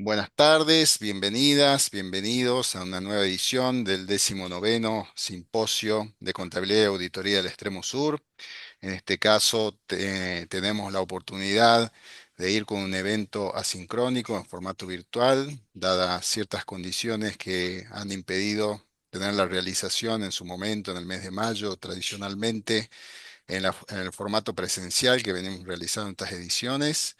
Buenas tardes, bienvenidas, bienvenidos a una nueva edición del 19º Simposio de Contabilidad y Auditoría del Extremo Sur. En este caso, tenemos la oportunidad de ir con un evento asincrónico en formato virtual, dadas ciertas condiciones que han impedido tener la realización en su momento, en el mes de mayo, tradicionalmente en el formato presencial que venimos realizando en estas ediciones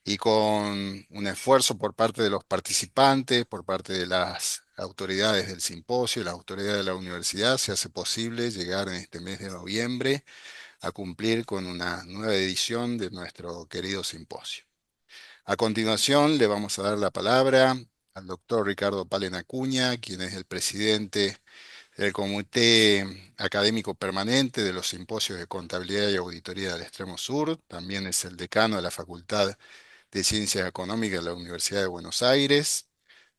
y con un esfuerzo por parte de los participantes, por parte de las autoridades del simposio, las autoridades de la universidad, se hace posible llegar en este mes de noviembre a cumplir con una nueva edición de nuestro querido simposio. A continuación, le vamos a dar la palabra al doctor Ricardo Palen Acuña, quien es el presidente del Comité Académico Permanente de los Simposios de Contabilidad y Auditoría del Extremo Sur. También es el decano de la Facultad de Ciencias Económicas de la Universidad de Buenos Aires.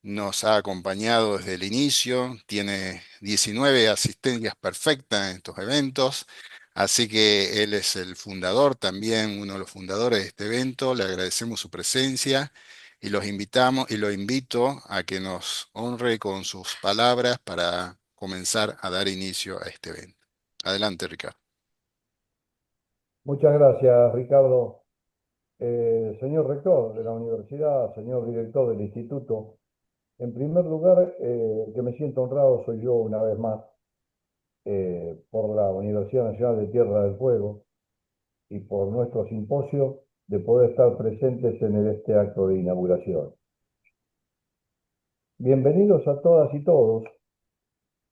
Nos ha acompañado desde el inicio, tiene 19 asistencias perfectas en estos eventos, así que él es el fundador, también uno de los fundadores de este evento. Le agradecemos su presencia y los invitamos y lo invito a que nos honre con sus palabras para comenzar a dar inicio a este evento. Adelante, Ricardo. Muchas gracias, Ricardo. Señor rector de la universidad, señor director del instituto, en primer lugar, que me siento honrado soy yo una vez más por la Universidad Nacional de Tierra del Fuego y por nuestro simposio de poder estar presentes en este acto de inauguración. Bienvenidos a todas y todos,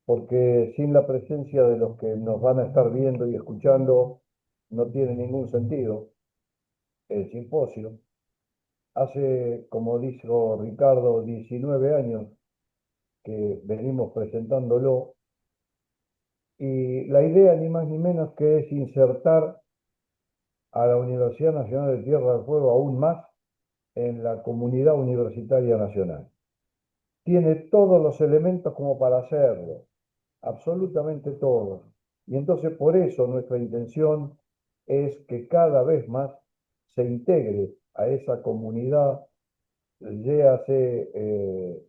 porque sin la presencia de los que nos van a estar viendo y escuchando, no tiene ningún sentido el simposio. Hace, como dijo Ricardo, 19 años que venimos presentándolo y la idea ni más ni menos que es insertar a la Universidad Nacional de Tierra del Fuego aún más en la comunidad universitaria nacional. Tiene todos los elementos como para hacerlo, absolutamente todos. Y entonces por eso nuestra intención es que cada vez más se integre a esa comunidad, léase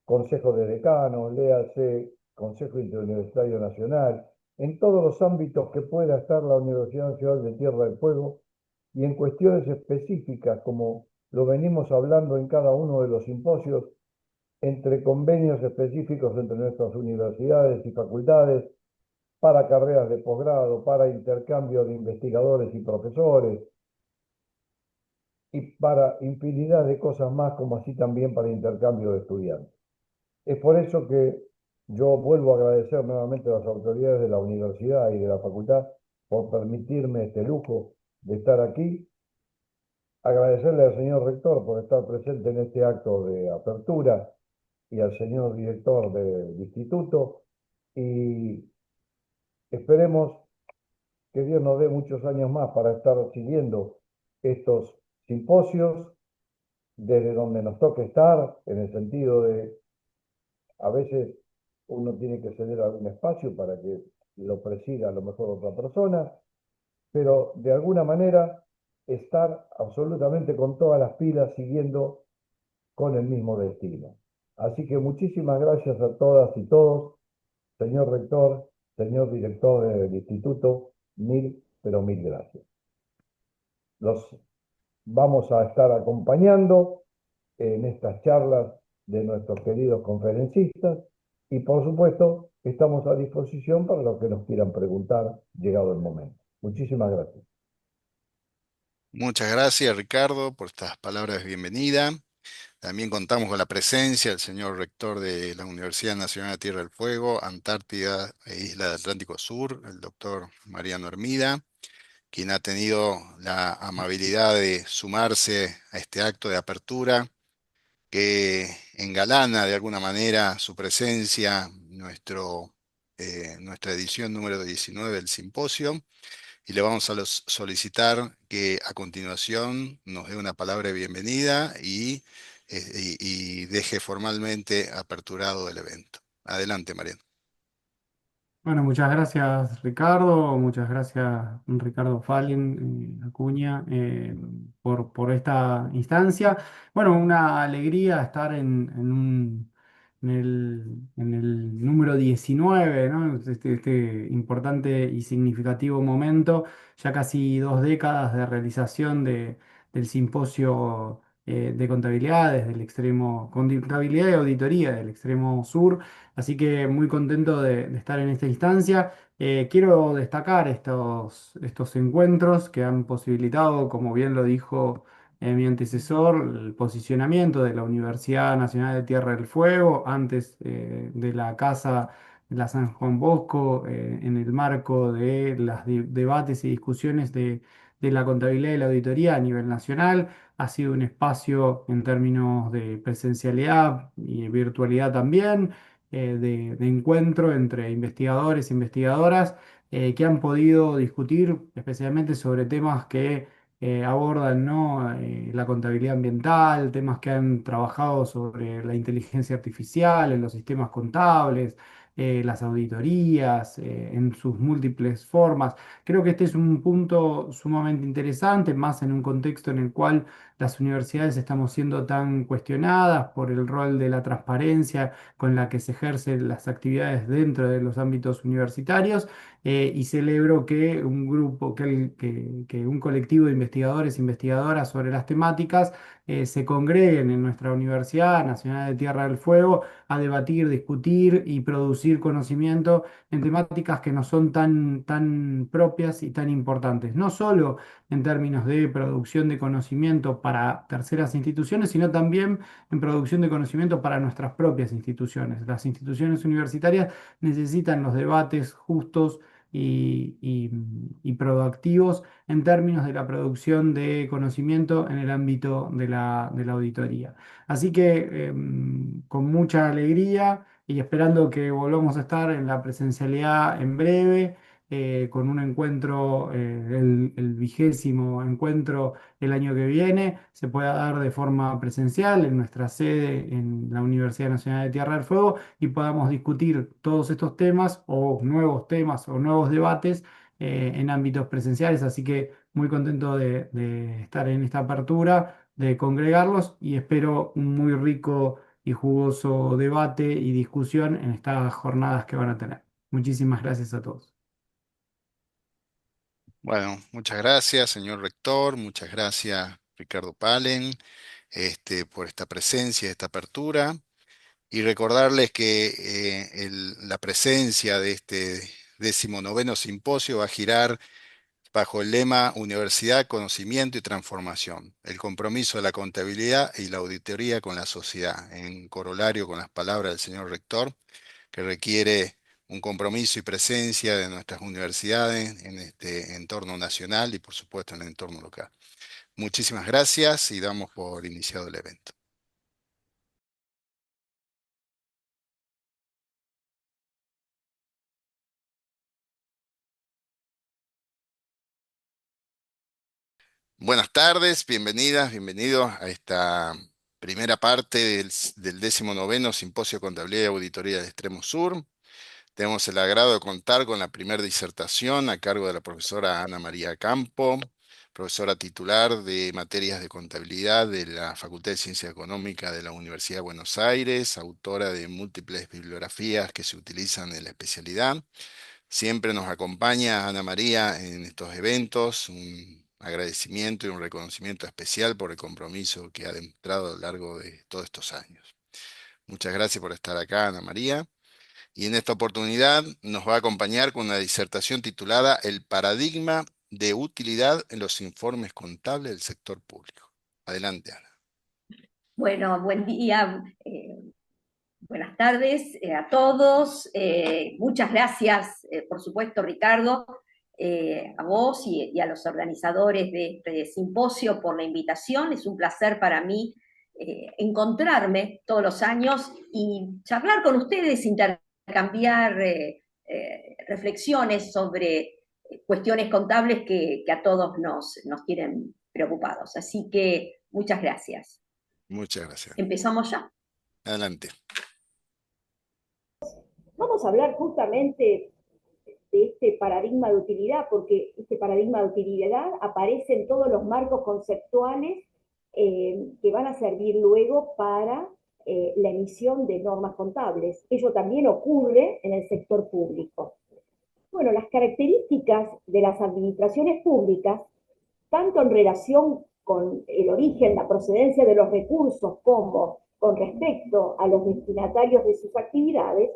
Consejo de Decanos, léase Consejo Interuniversitario Nacional, en todos los ámbitos que pueda estar la Universidad Nacional de Tierra del Fuego y en cuestiones específicas, como lo venimos hablando en cada uno de los simposios, entre convenios específicos entre nuestras universidades y facultades, para carreras de posgrado, para intercambio de investigadores y profesores, y para infinidad de cosas más, como así también para intercambio de estudiantes. Es por eso que yo vuelvo a agradecer nuevamente a las autoridades de la universidad y de la facultad por permitirme este lujo de estar aquí. Agradecerle al señor rector por estar presente en este acto de apertura y al señor director del instituto. Y esperemos que Dios nos dé muchos años más para estar siguiendo estos simposios desde donde nos toque estar, en el sentido de a veces uno tiene que ceder algún espacio para que lo presida a lo mejor otra persona, pero de alguna manera estar absolutamente con todas las pilas siguiendo con el mismo destino. Así que muchísimas gracias a todas y todos, señor rector, señor director del instituto, mil, pero mil gracias. Los vamos a estar acompañando en estas charlas de nuestros queridos conferencistas y por supuesto estamos a disposición para los que nos quieran preguntar llegado el momento. Muchísimas gracias. Muchas gracias, Ricardo, por estas palabras de bienvenida. También contamos con la presencia del señor rector de la Universidad Nacional de Tierra del Fuego, Antártida e Isla del Atlántico Sur, el doctor Mariano Hermida, quien ha tenido la amabilidad de sumarse a este acto de apertura que engalana de alguna manera su presencia, nuestra edición número 19 del simposio. Y le vamos a solicitar que a continuación nos dé una palabra de bienvenida y deje formalmente aperturado el evento. Adelante, Mariano. Bueno, muchas gracias Ricardo, muchas gracias Ricardo Fallen, Acuña, por esta instancia. Bueno, una alegría estar en el número 19, ¿no? Este importante y significativo momento, ya casi 2 décadas de realización del simposio de contabilidad desde el extremo, contabilidad y auditoría del extremo sur. Así que muy contento de estar en esta instancia. Quiero destacar estos encuentros que han posibilitado, como bien lo dijo mi antecesor, el posicionamiento de la Universidad Nacional de Tierra del Fuego antes de la Casa de la San Juan Bosco, en el marco de los debates y discusiones de la contabilidad y la auditoría a nivel nacional. Ha sido un espacio en términos de presencialidad y virtualidad también, de encuentro entre investigadores e investigadoras que han podido discutir especialmente sobre temas que abordan, ¿no? La contabilidad ambiental, temas que han trabajado sobre la inteligencia artificial en los sistemas contables, las auditorías en sus múltiples formas. Creo que este es un punto sumamente interesante, más en un contexto en el cual las universidades estamos siendo tan cuestionadas por el rol de la transparencia con la que se ejercen las actividades dentro de los ámbitos universitarios, y celebro que un grupo, que un colectivo de investigadores e investigadoras sobre las temáticas se congreguen en nuestra Universidad Nacional de Tierra del Fuego a debatir, discutir y producir conocimiento en temáticas que nos son tan propias y tan importantes, no solo en términos de producción de conocimiento para terceras instituciones, sino también en producción de conocimiento para nuestras propias instituciones. Las instituciones universitarias necesitan los debates justos y proactivos en términos de la producción de conocimiento en el ámbito de la auditoría. Así que con mucha alegría y esperando que volvamos a estar en la presencialidad en breve, con un encuentro, el 20º encuentro el año que viene se pueda dar de forma presencial en nuestra sede en la Universidad Nacional de Tierra del Fuego y podamos discutir todos estos temas o nuevos debates en ámbitos presenciales. Así que muy contento de estar en esta apertura, de congregarlos y espero un muy rico y jugoso debate y discusión en estas jornadas que van a tener. Muchísimas gracias a todos. Bueno, muchas gracias, señor rector, muchas gracias, Ricardo Palen, por esta presencia, esta apertura. Y recordarles que la presencia de este 19º simposio va a girar bajo el lema Universidad, Conocimiento y Transformación, el compromiso de la contabilidad y la auditoría con la sociedad, en corolario con las palabras del señor rector, que requiere un compromiso y presencia de nuestras universidades en este entorno nacional y por supuesto en el entorno local. Muchísimas gracias y damos por iniciado el evento. Buenas tardes, bienvenidas, bienvenidos a esta primera parte del 19º Simposio de Contabilidad y Auditoría del Extremo Sur. Tenemos el agrado de contar con la primera disertación a cargo de la profesora Ana María Campo, profesora titular de materias de contabilidad de la Facultad de Ciencias Económicas de la Universidad de Buenos Aires, autora de múltiples bibliografías que se utilizan en la especialidad. Siempre nos acompaña Ana María en estos eventos. Un agradecimiento y un reconocimiento especial por el compromiso que ha demostrado a lo largo de todos estos años. Muchas gracias por estar acá, Ana María. Y en esta oportunidad nos va a acompañar con una disertación titulada El paradigma de utilidad en los informes contables del sector público. Adelante, Ana. Bueno, buen día, buenas tardes a todos. Muchas gracias, por supuesto, Ricardo, a vos y a los organizadores de este simposio por la invitación. Es un placer para mí encontrarme todos los años y charlar con ustedes, intercambiar reflexiones sobre cuestiones contables que a todos nos tienen preocupados. Así que muchas gracias. Muchas gracias. ¿Empezamos ya? Adelante. Vamos a hablar justamente de este paradigma de utilidad, porque este paradigma de utilidad aparece en todos los marcos conceptuales que van a servir luego para la emisión de normas contables. Ello también ocurre en el sector público. Bueno, las características de las administraciones públicas, tanto en relación con el origen, la procedencia de los recursos, como con respecto a los destinatarios de sus actividades,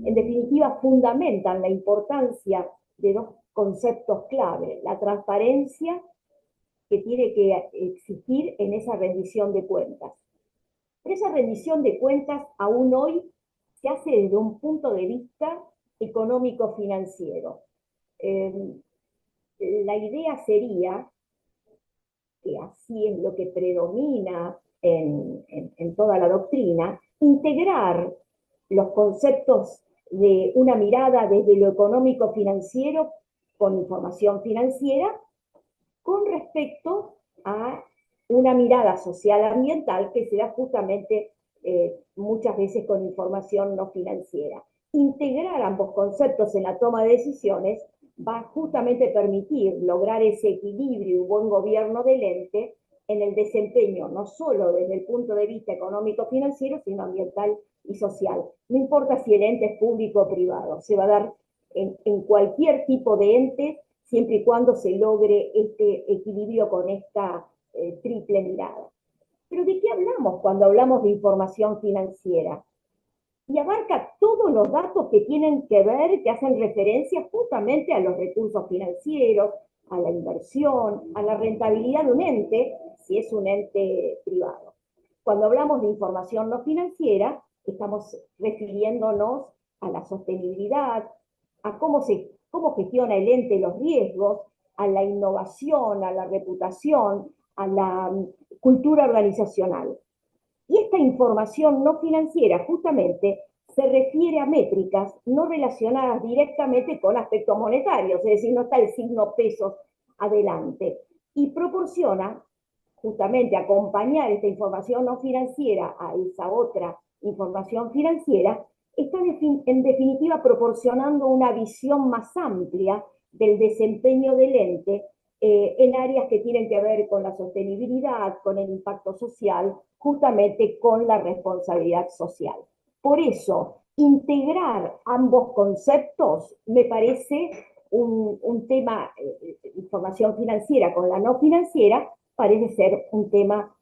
en definitiva fundamentan la importancia de dos conceptos clave: la transparencia que tiene que existir en esa rendición de cuentas. Pero esa rendición de cuentas aún hoy se hace desde un punto de vista económico-financiero. La idea sería, que así es lo que predomina en toda la doctrina, integrar los conceptos de una mirada desde lo económico-financiero con información financiera con respecto a una mirada social-ambiental que se da justamente muchas veces con información no financiera. Integrar ambos conceptos en la toma de decisiones va justamente a permitir lograr ese equilibrio y un buen gobierno del ente en el desempeño, no solo desde el punto de vista económico-financiero, sino ambiental y social. No importa si el ente es público o privado, se va a dar en cualquier tipo de ente, siempre y cuando se logre este equilibrio con esta triple mirada. Pero ¿de qué hablamos cuando hablamos de información financiera? Y abarca todos los datos que tienen que ver, que hacen referencia justamente a los recursos financieros, a la inversión, a la rentabilidad de un ente, si es un ente privado. Cuando hablamos de información no financiera, estamos refiriéndonos a la sostenibilidad, a cómo gestiona el ente los riesgos, a la innovación, a la reputación, a la cultura organizacional. Y esta información no financiera justamente se refiere a métricas no relacionadas directamente con aspectos monetarios, es decir, no está el signo pesos adelante, y proporciona justamente acompañar esta información no financiera a esa otra información financiera, está en definitiva proporcionando una visión más amplia del desempeño del ente en áreas que tienen que ver con la sostenibilidad, con el impacto social, justamente con la responsabilidad social. Por eso, integrar ambos conceptos me parece un tema, información financiera con la no financiera, parece ser un tema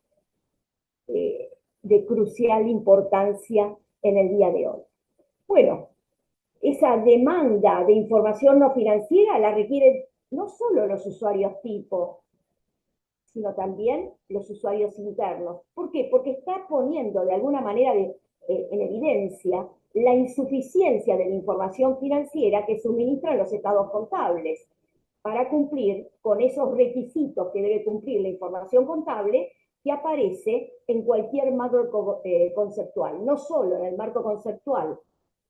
de crucial importancia en el día de hoy. Bueno, esa demanda de información no financiera la requieren no solo los usuarios tipo, sino también los usuarios internos. ¿Por qué? Porque está poniendo de alguna manera en evidencia la insuficiencia de la información financiera que suministran los estados contables para cumplir con esos requisitos que debe cumplir la información contable que aparece en cualquier marco conceptual, no solo en el marco conceptual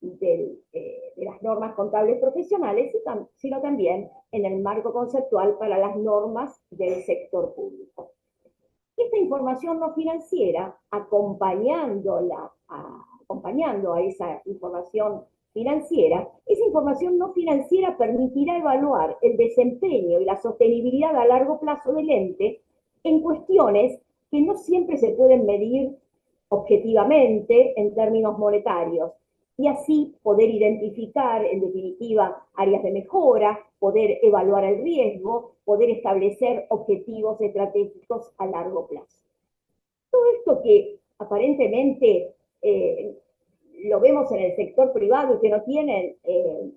de las normas contables profesionales, sino también en el marco conceptual para las normas del sector público. Esta información no financiera, acompañando a esa información financiera, esa información no financiera permitirá evaluar el desempeño y la sostenibilidad a largo plazo del ente en cuestiones que no siempre se pueden medir objetivamente en términos monetarios, y así poder identificar, en definitiva, áreas de mejora, poder evaluar el riesgo, poder establecer objetivos estratégicos a largo plazo. Todo esto que aparentemente lo vemos en el sector privado y que no tienen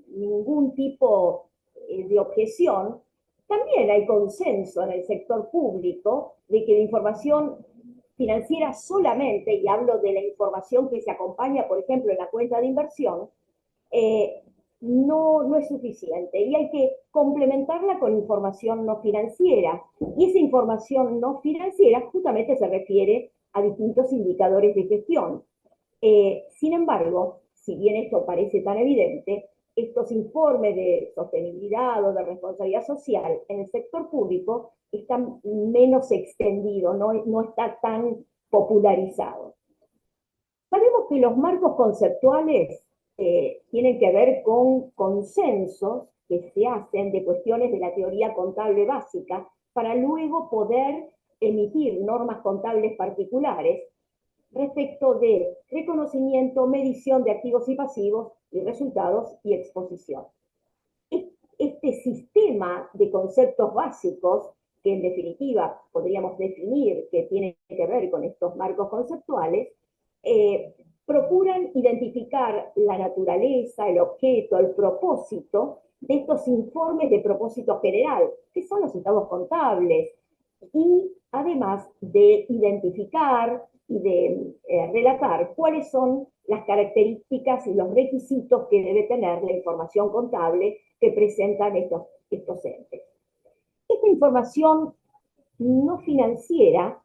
ningún tipo de objeción, también hay consenso en el sector público de que la información financiera solamente, y hablo de la información que se acompaña, por ejemplo, en la cuenta de inversión, no es suficiente y hay que complementarla con información no financiera. Y esa información no financiera justamente se refiere a distintos indicadores de gestión. Sin embargo, si bien esto parece tan evidente, estos informes de sostenibilidad o de responsabilidad social en el sector público están menos extendidos, no está tan popularizado. Sabemos que los marcos conceptuales tienen que ver con consensos que se hacen de cuestiones de la teoría contable básica para luego poder emitir normas contables particulares respecto de reconocimiento, medición de activos y pasivos y resultados y exposición. Este sistema de conceptos básicos, que en definitiva podríamos definir que tienen que ver con estos marcos conceptuales, procuran identificar la naturaleza, el objeto, el propósito de estos informes de propósito general, que son los estados contables, y además de identificar y de relatar cuáles son las características y los requisitos que debe tener la información contable que presentan estos entes. Esta información no financiera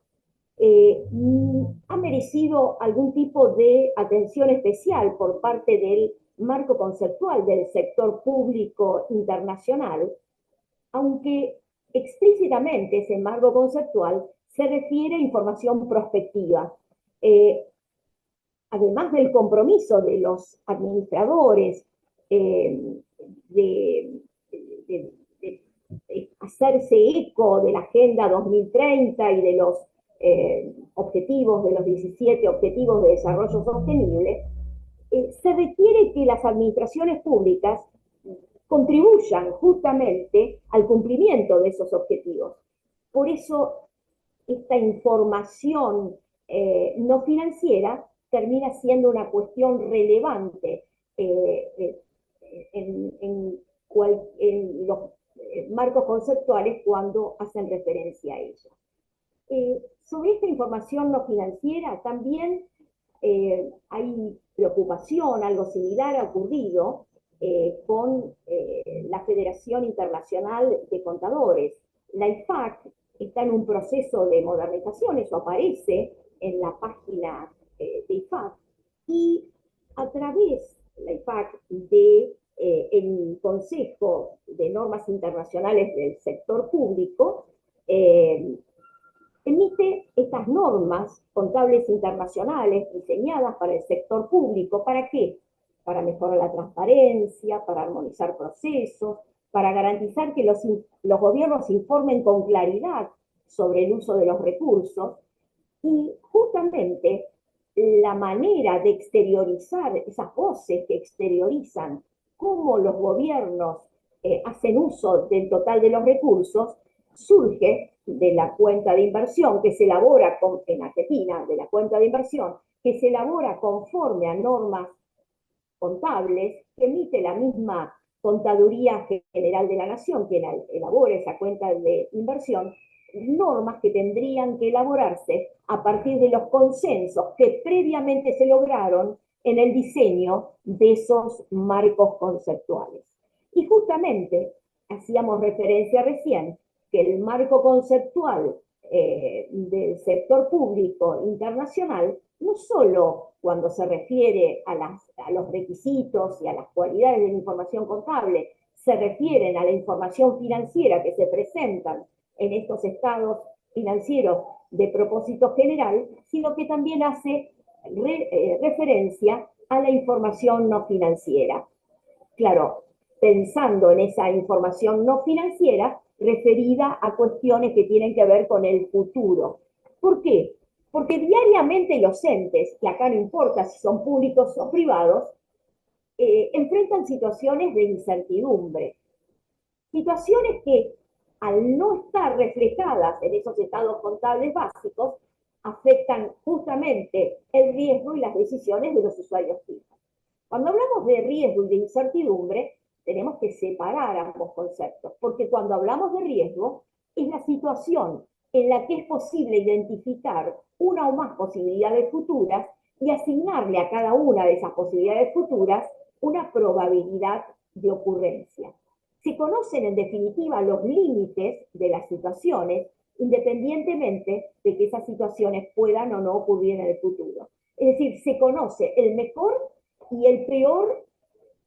ha merecido algún tipo de atención especial por parte del marco conceptual del sector público internacional, aunque explícitamente ese marco conceptual se refiere a información prospectiva. Además del compromiso de los administradores de hacerse eco de la Agenda 2030 y de los objetivos, de los 17 Objetivos de Desarrollo Sostenible, se requiere que las administraciones públicas contribuyan justamente al cumplimiento de esos objetivos. Por eso, esta información no financiera termina siendo una cuestión relevante en los marcos conceptuales cuando hacen referencia a ella. Sobre esta información no financiera también hay preocupación, algo similar ha ocurrido con la Federación Internacional de Contadores. La IFAC está en un proceso de modernización, eso aparece en la página de IFAC, y a través de la IFAC el Consejo de Normas Internacionales del Sector Público emite estas normas contables internacionales diseñadas para el sector público. ¿Para qué? Para mejorar la transparencia, para armonizar procesos, para garantizar que los gobiernos informen con claridad sobre el uso de los recursos. Y justamente la manera de exteriorizar esas voces que exteriorizan cómo los gobiernos hacen uso del total de los recursos surge de la cuenta de inversión que se elabora en Argentina, de la cuenta de inversión, que se elabora conforme a normas contables que emite la misma Contaduría General de la Nación, quien elabora esa cuenta de inversión, normas que tendrían que elaborarse a partir de los consensos que previamente se lograron en el diseño de esos marcos conceptuales. Y justamente hacíamos referencia recién que el marco conceptual del sector público internacional, no solo cuando se refiere a los requisitos y a las cualidades de la información contable, se refieren a la información financiera que se presentan en estos estados financieros de propósito general, sino que también hace referencia a la información no financiera. Claro, pensando en esa información no financiera referida a cuestiones que tienen que ver con el futuro. ¿Por qué? Porque diariamente los entes, que acá no importa si son públicos o privados, enfrentan situaciones de incertidumbre. Situaciones que, al no estar reflejadas en esos estados contables básicos, afectan justamente el riesgo y las decisiones de los usuarios fijos. Cuando hablamos de riesgo y de incertidumbre, tenemos que separar ambos conceptos, porque cuando hablamos de riesgo, es la situación en la que es posible identificar una o más posibilidades futuras y asignarle a cada una de esas posibilidades futuras una probabilidad de ocurrencia. Se conocen en definitiva los límites de las situaciones, independientemente de que esas situaciones puedan o no ocurrir en el futuro. Es decir, se conoce el mejor y el peor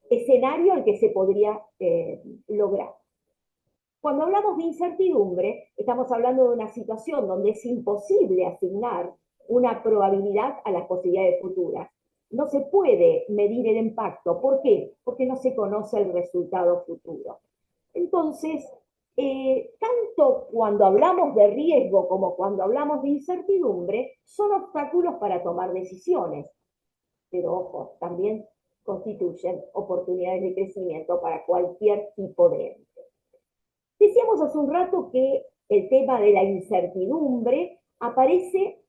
escenario al que se podría lograr. Cuando hablamos de incertidumbre, estamos hablando de una situación donde es imposible asignar una probabilidad a las posibilidades futuras. No se puede medir el impacto. ¿Por qué? Porque no se conoce el resultado futuro. Entonces, tanto cuando hablamos de riesgo como cuando hablamos de incertidumbre, son obstáculos para tomar decisiones, pero ojo, también constituyen oportunidades de crecimiento para cualquier tipo de ente. Decíamos hace un rato que el tema de la incertidumbre aparece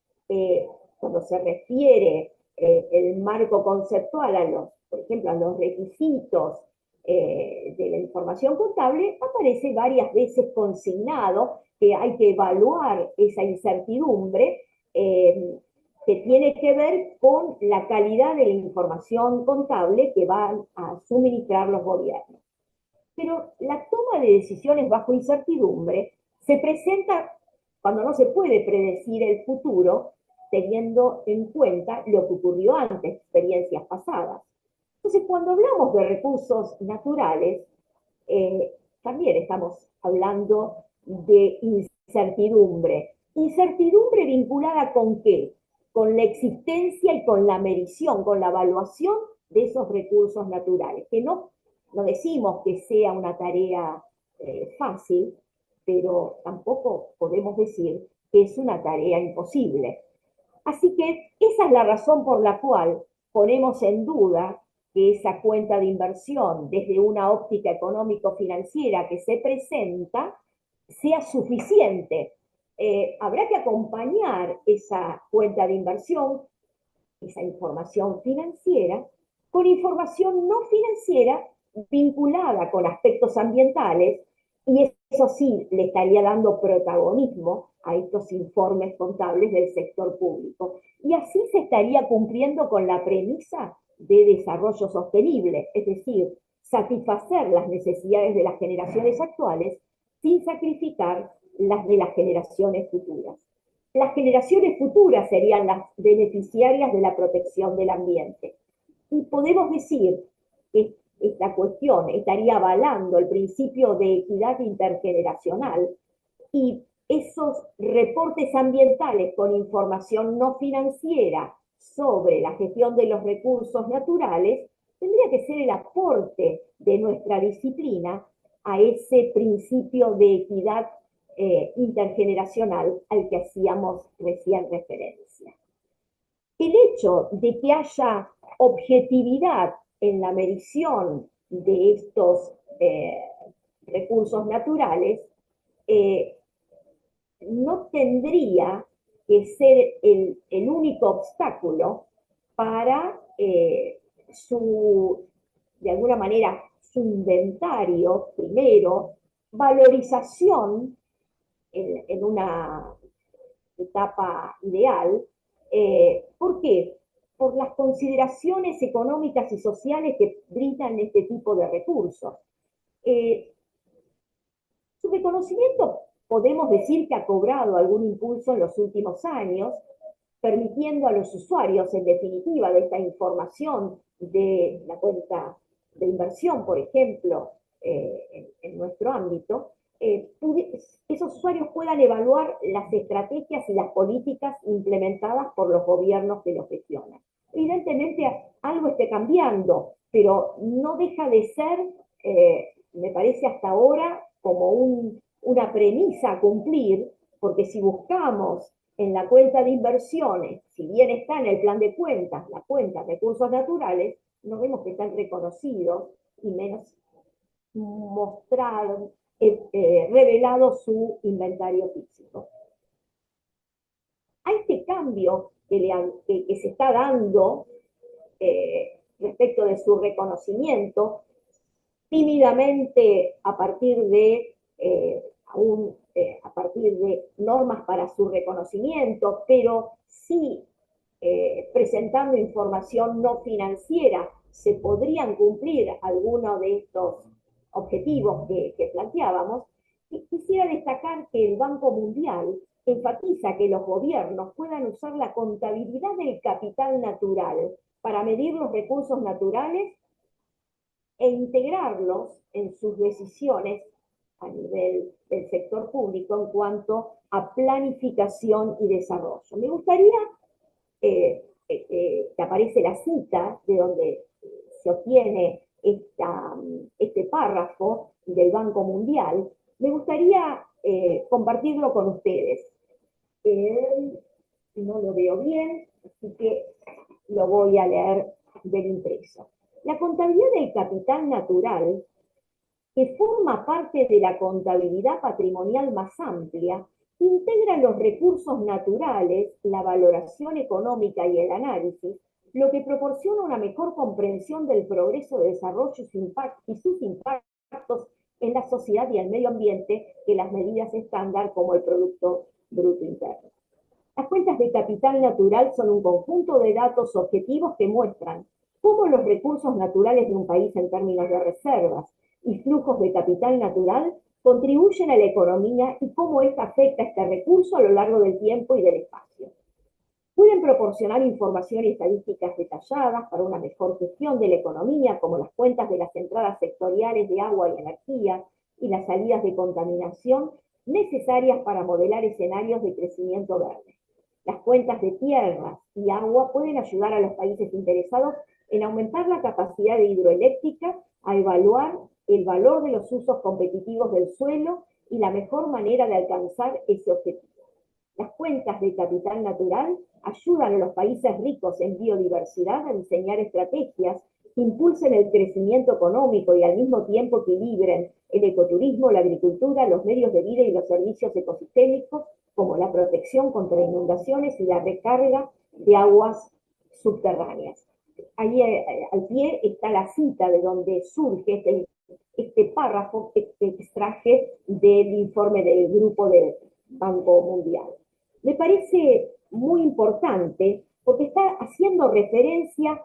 cuando se refiere el marco conceptual a los, por ejemplo, a los requisitos de la información contable, aparece varias veces consignado que hay que evaluar esa incertidumbre que tiene que ver con la calidad de la información contable que van a suministrar los gobiernos. Pero la toma de decisiones bajo incertidumbre se presenta cuando no se puede predecir el futuro, teniendo en cuenta lo que ocurrió antes, experiencias pasadas. Entonces, cuando hablamos de recursos naturales, también estamos hablando de incertidumbre. ¿Incertidumbre vinculada con qué? Con la existencia y con la medición, con la evaluación de esos recursos naturales, que no decimos que sea una tarea fácil, pero tampoco podemos decir que es una tarea imposible. Así que esa es la razón por la cual ponemos en duda que esa cuenta de inversión desde una óptica económico-financiera que se presenta sea suficiente. Habrá que acompañar esa cuenta de inversión, esa información financiera, con información no financiera vinculada con aspectos ambientales, y eso sí le estaría dando protagonismo a estos informes contables del sector público. Y así se estaría cumpliendo con la premisa de desarrollo sostenible, es decir, satisfacer las necesidades de las generaciones actuales sin sacrificar las de las generaciones futuras. Las generaciones futuras serían las beneficiarias de la protección del ambiente. Y podemos decir que esta cuestión estaría avalando el principio de equidad intergeneracional, y esos reportes ambientales con información no financiera sobre la gestión de los recursos naturales tendría que ser el aporte de nuestra disciplina a ese principio de equidad intergeneracional al que hacíamos recién referencia. El hecho de que haya objetividad en la medición de estos recursos naturales no tendría que ser el único obstáculo para de alguna manera, su inventario, primero, valorización en una etapa ideal. ¿Por qué? Por las consideraciones económicas y sociales que brindan este tipo de recursos. Su reconocimiento podemos decir que ha cobrado algún impulso en los últimos años, permitiendo a los usuarios, en definitiva, de esta información de la cuenta de inversión, por ejemplo, en nuestro ámbito, esos usuarios puedan evaluar las estrategias y las políticas implementadas por los gobiernos que los gestionan. Evidentemente algo esté cambiando, pero no deja de ser, me parece hasta ahora, como una premisa a cumplir, porque si buscamos en la cuenta de inversiones, si bien está en el plan de cuentas, la cuenta de recursos naturales, no vemos que están reconocidos y menos mostrado, revelado su inventario físico. A este cambio que se está dando respecto de su reconocimiento, tímidamente a partir de normas para su reconocimiento, pero sí presentando información no financiera, se podrían cumplir algunos de estos objetivos que planteábamos. Y quisiera destacar que el Banco Mundial enfatiza que los gobiernos puedan usar la contabilidad del capital natural para medir los recursos naturales e integrarlos en sus decisiones a nivel del sector público en cuanto a planificación y desarrollo. Me gustaría que aparece la cita de donde se obtiene este párrafo del Banco Mundial, me gustaría compartirlo con ustedes. No lo veo bien, así que lo voy a leer del impreso. La contabilidad del capital natural, que forma parte de la contabilidad patrimonial más amplia, integra los recursos naturales, la valoración económica y el análisis, lo que proporciona una mejor comprensión del progreso, desarrollo y sus impactos en la sociedad y el medio ambiente que las medidas estándar como el Producto Bruto Interno. Las cuentas de capital natural son un conjunto de datos objetivos que muestran cómo los recursos naturales de un país en términos de reservas y flujos de capital natural contribuyen a la economía y cómo ésta afecta este recurso a lo largo del tiempo y del espacio. Pueden proporcionar información y estadísticas detalladas para una mejor gestión de la economía, como las cuentas de las entradas sectoriales de agua y energía y las salidas de contaminación necesarias para modelar escenarios de crecimiento verde. Las cuentas de tierras y agua pueden ayudar a los países interesados en aumentar la capacidad hidroeléctrica, a evaluar el valor de los usos competitivos del suelo y la mejor manera de alcanzar ese objetivo. Las cuentas de capital natural ayudan a los países ricos en biodiversidad a diseñar estrategias que impulsen el crecimiento económico y al mismo tiempo equilibren el ecoturismo, la agricultura, los medios de vida y los servicios ecosistémicos, como la protección contra inundaciones y la recarga de aguas subterráneas. Ahí al pie está la cita de donde surge este párrafo que extraje del informe del Grupo del Banco Mundial. Me parece muy importante porque está haciendo referencia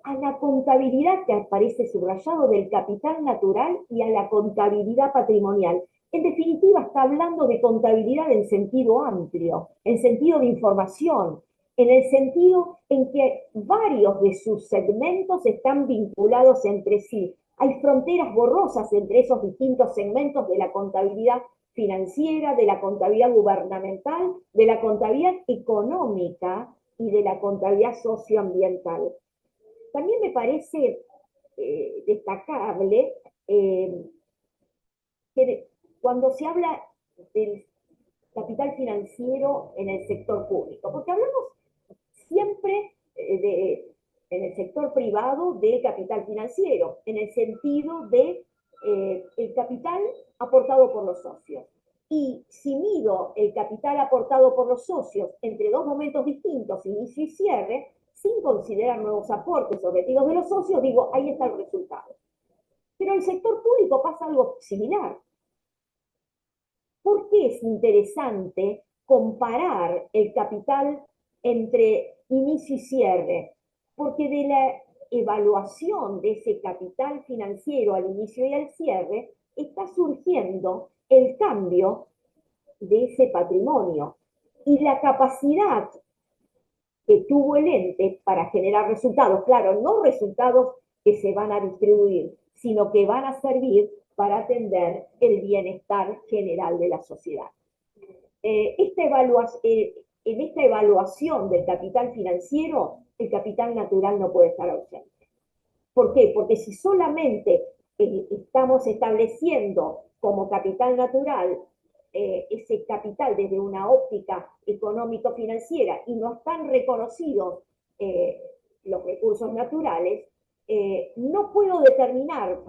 a la contabilidad que aparece subrayado del capital natural y a la contabilidad patrimonial. En definitiva, está hablando de contabilidad en sentido amplio, en sentido de información, en el sentido en que varios de sus segmentos están vinculados entre sí. Hay fronteras borrosas entre esos distintos segmentos de la contabilidad financiera, de la contabilidad gubernamental, de la contabilidad económica y de la contabilidad socioambiental. También me parece destacable que cuando se habla del capital financiero en el sector público, porque hablamos siempre en el sector privado de capital financiero, en el sentido de el capital aportado por los socios. Y si mido el capital aportado por los socios entre dos momentos distintos, inicio y cierre, sin considerar nuevos aportes o retiros de los socios, digo, ahí está el resultado. Pero en el sector público pasa algo similar. ¿Por qué es interesante comparar el capital entre inicio y cierre? Porque de la evaluación de ese capital financiero al inicio y al cierre está surgiendo el cambio de ese patrimonio y la capacidad que tuvo el ente para generar resultados. Claro, no resultados que se van a distribuir, sino que van a servir para atender el bienestar general de la sociedad. En esta evaluación del capital financiero, el capital natural no puede estar ausente. ¿Por qué? Porque si solamente estamos estableciendo como capital natural ese capital desde una óptica económico-financiera y no están reconocidos los recursos naturales, no puedo determinar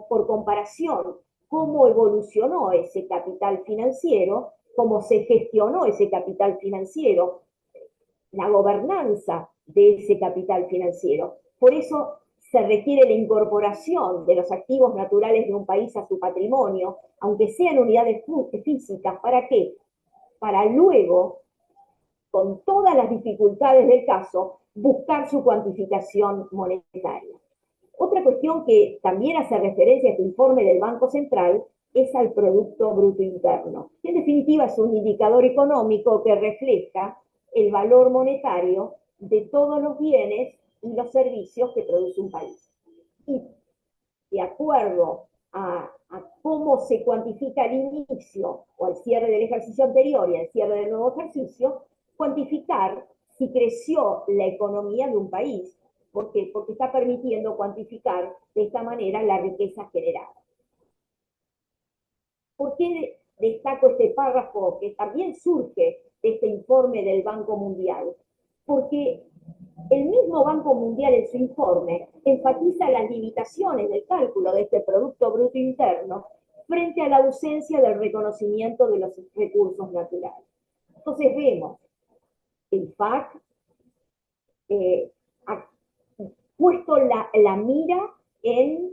por comparación cómo evolucionó ese capital financiero, cómo se gestionó ese capital financiero, la gobernanza de ese capital financiero. Por eso se requiere la incorporación de los activos naturales de un país a su patrimonio, aunque sean unidades físicas. ¿Para qué? Para luego, con todas las dificultades del caso, buscar su cuantificación monetaria. Otra cuestión que también hace referencia a este informe del Banco Central es al Producto Bruto Interno, que en definitiva es un indicador económico que refleja el valor monetario de todos los bienes y los servicios que produce un país. Y de acuerdo a cómo se cuantifica al inicio o al cierre del ejercicio anterior y al cierre del nuevo ejercicio, cuantificar si creció la economía de un país, ¿Por qué? Porque está permitiendo cuantificar de esta manera la riqueza generada. ¿Por qué destaco este párrafo que también surge de este informe del Banco Mundial? Porque el mismo Banco Mundial en su informe enfatiza las limitaciones del cálculo de este Producto Bruto Interno frente a la ausencia del reconocimiento de los recursos naturales. Entonces vemos el FAC ha puesto la mira en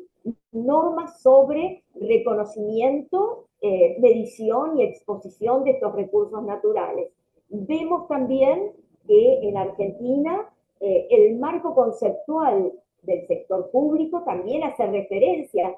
normas sobre reconocimiento, medición y exposición de estos recursos naturales. Vemos también que en Argentina el marco conceptual del sector público también hace referencia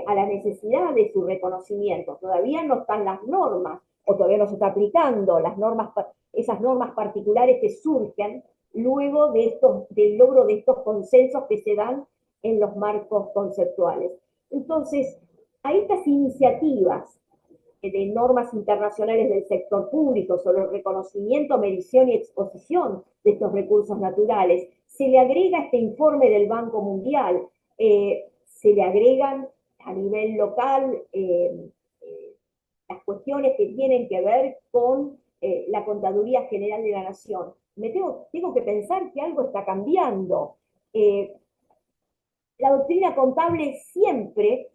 a la necesidad de su reconocimiento. Todavía no están las normas, o todavía no se está aplicando las normas, esas normas particulares que surgen luego del logro de estos consensos que se dan en los marcos conceptuales. Entonces, a estas iniciativas de normas internacionales del sector público sobre el reconocimiento, medición y exposición de estos recursos naturales, se le agrega este informe del Banco Mundial, se le agregan a nivel local las cuestiones que tienen que ver con la Contaduría General de la Nación. Tengo que pensar que algo está cambiando. La doctrina contable siempre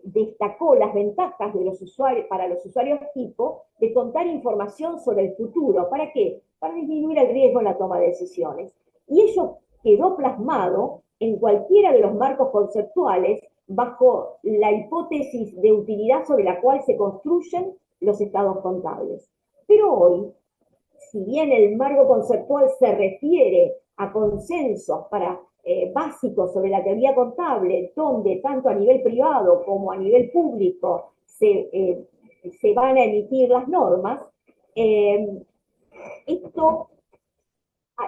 destacó las ventajas de los usuarios, para los usuarios tipo de contar información sobre el futuro. ¿Para qué? Para disminuir el riesgo en la toma de decisiones. Y ello quedó plasmado en cualquiera de los marcos conceptuales bajo la hipótesis de utilidad sobre la cual se construyen los estados contables. Pero hoy, si bien el marco conceptual se refiere a consensos básicos sobre la teoría contable, donde tanto a nivel privado como a nivel público se van a emitir las normas, esto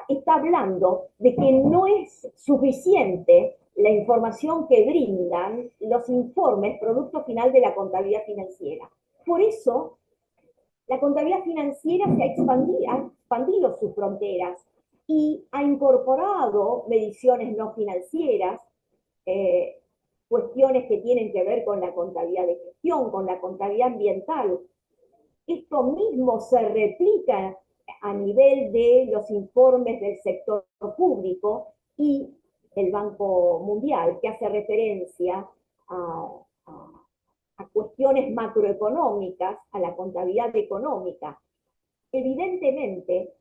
está hablando de que no es suficiente la información que brindan los informes producto final de la contabilidad financiera. Por eso, la contabilidad financiera ha expandido sus fronteras y ha incorporado mediciones no financieras, cuestiones que tienen que ver con la contabilidad de gestión, con la contabilidad ambiental. Esto mismo se replica a nivel de los informes del sector público y el Banco Mundial, que hace referencia a cuestiones macroeconómicas, a la contabilidad económica. Evidentemente,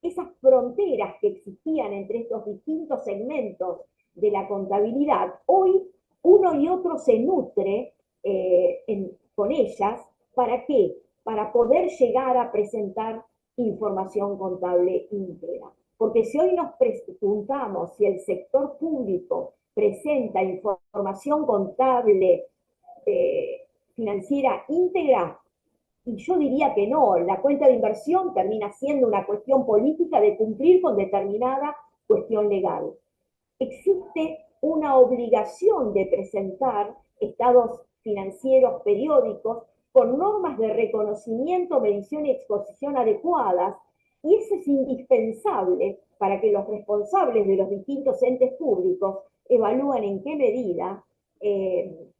esas fronteras que existían entre estos distintos segmentos de la contabilidad, hoy uno y otro se nutre con ellas. ¿Para qué? Para poder llegar a presentar información contable íntegra. Porque si hoy nos preguntamos si el sector público presenta información contable financiera íntegra, y yo diría que no, la cuenta de inversión termina siendo una cuestión política de cumplir con determinada cuestión legal. Existe una obligación de presentar estados financieros periódicos con normas de reconocimiento, medición y exposición adecuadas, y eso es indispensable para que los responsables de los distintos entes públicos evalúen en qué medida el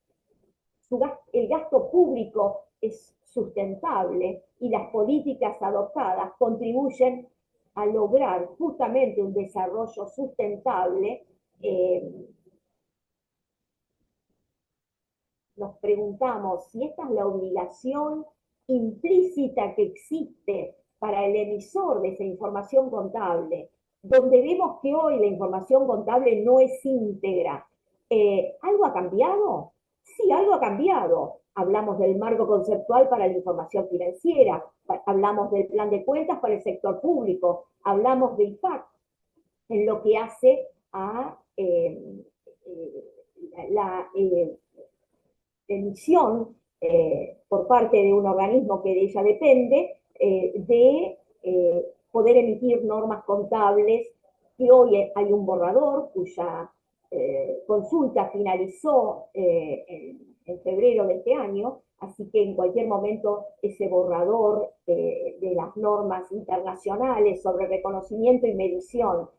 gasto público es sustentable y las políticas adoptadas contribuyen a lograr justamente un desarrollo sustentable. Nos preguntamos si esta es la obligación implícita que existe para el emisor de esa información contable, donde vemos que hoy la información contable no es íntegra. ¿Algo ha cambiado? Sí, algo ha cambiado. Hablamos del marco conceptual para la información financiera, hablamos del plan de cuentas para el sector público, hablamos del IFAC en lo que hace a la emisión por parte de un organismo que de ella depende de poder emitir normas contables, que hoy hay un borrador cuya consulta finalizó en febrero de este año, así que en cualquier momento ese borrador de las normas internacionales sobre reconocimiento y medición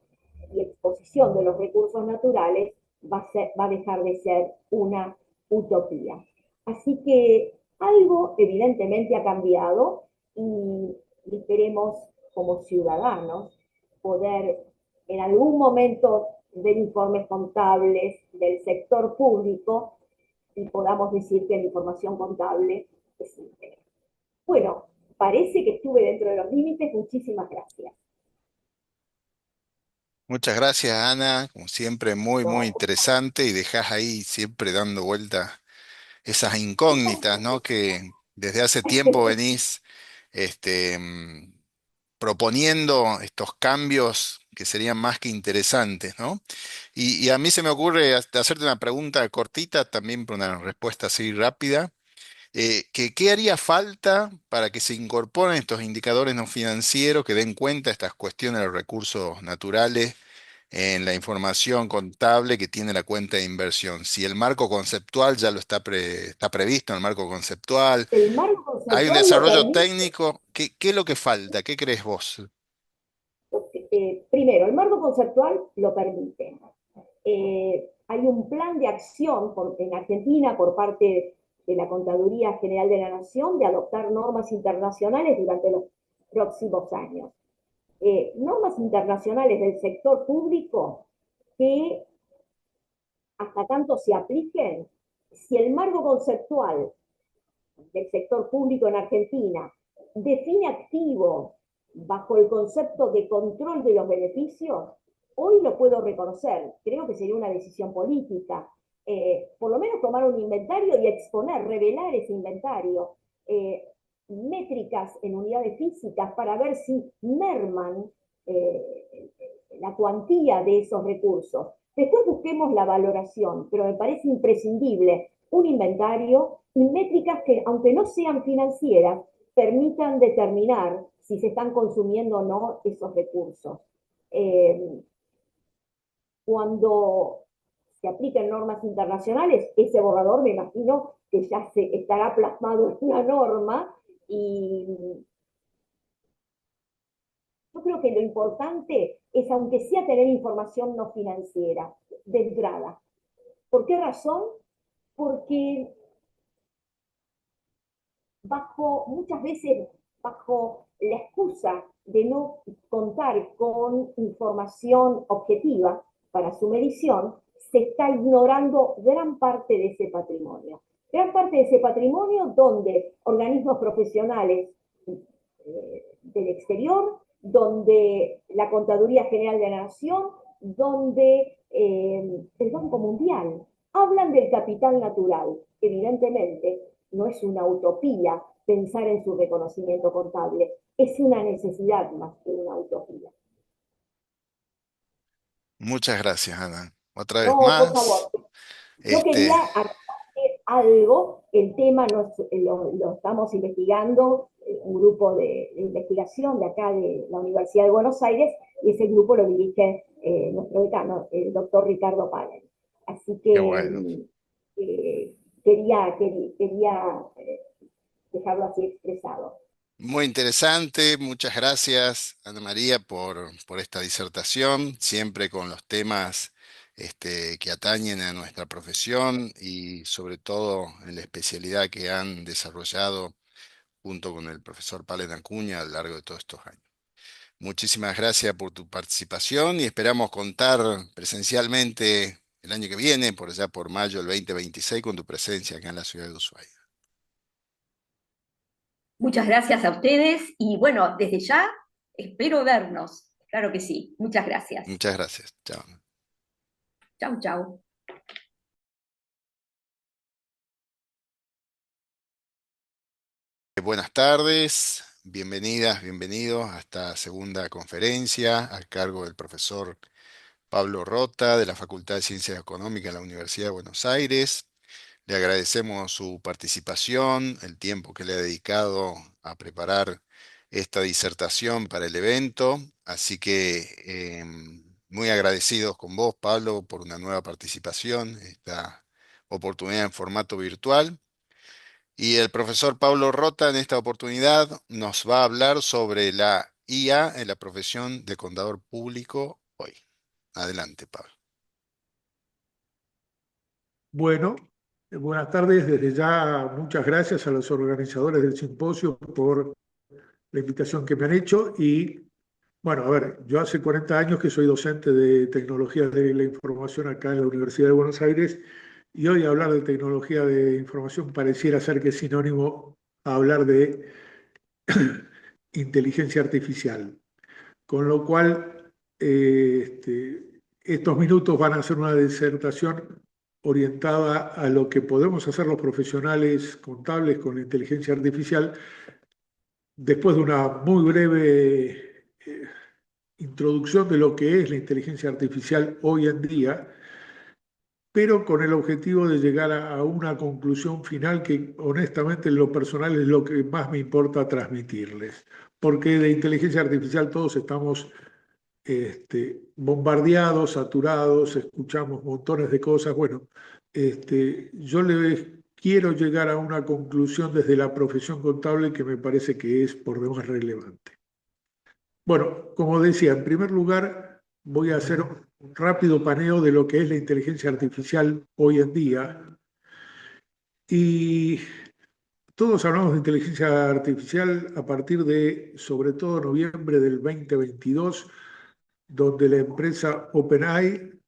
y exposición de los recursos naturales va a dejar de ser una utopía. Así que algo evidentemente ha cambiado y esperemos como ciudadanos poder en algún momento ver informes contables del sector público y podamos decir que la información contable es íntegra. Bueno, parece que estuve dentro de los límites. Muchísimas gracias. Muchas gracias, Ana. Como siempre, muy, muy No, interesante y dejas ahí siempre dando vueltas esas incógnitas, ¿no? Que desde hace tiempo venís proponiendo estos cambios que serían más que interesantes, ¿no? Y a mí se me ocurre hacerte una pregunta cortita, también por una respuesta así rápida. ¿Qué haría falta para que se incorporen estos indicadores no financieros que den cuenta de estas cuestiones de los recursos naturales en la información contable que tiene la cuenta de inversión? Si el marco conceptual ya lo está previsto en el marco conceptual, el marco hay un conceptual lo desarrollo permite. técnico, ¿qué es lo que falta? ¿Qué crees vos? Primero, el marco conceptual lo permite. Hay un plan de acción en Argentina por parte de la Contaduría General de la Nación de adoptar normas internacionales durante los próximos años. Normas internacionales del sector público que hasta tanto se apliquen, si el marco conceptual del sector público en Argentina define activo bajo el concepto de control de los beneficios, hoy lo puedo reconocer. Creo que sería una decisión política. Por lo menos tomar un inventario y exponer, revelar ese inventario. Métricas en unidades físicas para ver si merman la cuantía de esos recursos. Después busquemos la valoración, pero me parece imprescindible un inventario y métricas que, aunque no sean financieras, permitan determinar si se están consumiendo o no esos recursos. Eh, Cuando se apliquen normas internacionales, ese borrador me imagino que ya se estará plasmado en una norma y yo creo que lo importante es, aunque sea tener información no financiera de entrada. ¿Por qué razón? Porque muchas veces bajo la excusa de no contar con información objetiva para su medición, se está ignorando gran parte de ese patrimonio. Gran parte de ese patrimonio donde organismos profesionales del exterior, donde la Contaduría General de la Nación, donde el Banco Mundial hablan del capital natural. Evidentemente, no es una utopía pensar en su reconocimiento contable, es una necesidad más que una utopía. Muchas gracias, Ana. Otra vez No, por favor, más. yo quería Este, agregar algo, el tema lo estamos investigando, un grupo de investigación de acá de la Universidad de Buenos Aires, y ese grupo lo dirige nuestro decano, el doctor Ricardo Palen. Así qué que bueno. quería dejarlo así expresado. Muy interesante, muchas gracias, Ana María, por esta disertación, siempre con los temas que atañen a nuestra profesión y sobre todo en la especialidad que han desarrollado junto con el profesor Palen Acuña a lo largo de todos estos años. Muchísimas gracias por tu participación y esperamos contar presencialmente el año que viene, por allá por mayo del 2026, con tu presencia acá en la ciudad de Ushuaia. Muchas gracias a ustedes y bueno, desde ya espero vernos. Claro que sí. Muchas gracias. Muchas gracias. Chao. Chau, chau. Buenas tardes, bienvenidas, bienvenidos a esta segunda conferencia a cargo del profesor Pablo Rota de la Facultad de Ciencias Económicas de la Universidad de Buenos Aires. Le agradecemos su participación, el tiempo que le ha dedicado a preparar esta disertación para el evento. Así que muy agradecidos con vos, Pablo, por una nueva participación, esta oportunidad en formato virtual. Y el profesor Pablo Rota en esta oportunidad nos va a hablar sobre la IA en la profesión de contador público hoy. Adelante, Pablo. Bueno, buenas tardes. Desde ya, muchas gracias a los organizadores del simposio por la invitación que me han hecho. Y bueno, a ver, yo hace 40 años que soy docente de tecnologías de la información acá en la Universidad de Buenos Aires, y hoy hablar de tecnología de información pareciera ser que es sinónimo a hablar de inteligencia artificial. Con lo cual, estos minutos van a ser una disertación orientada a lo que podemos hacer los profesionales contables con la inteligencia artificial, después de una muy breve introducción de lo que es la inteligencia artificial hoy en día, pero con el objetivo de llegar a una conclusión final que honestamente en lo personal es lo que más me importa transmitirles. Porque de inteligencia artificial todos estamos bombardeados, saturados, escuchamos montones de cosas. Bueno, yo les quiero llegar a una conclusión desde la profesión contable que me parece que es por demás relevante. Bueno, como decía, en primer lugar voy a hacer un rápido paneo de lo que es la inteligencia artificial hoy en día. Y todos hablamos de inteligencia artificial a partir de, sobre todo, noviembre del 2022, donde la empresa OpenAI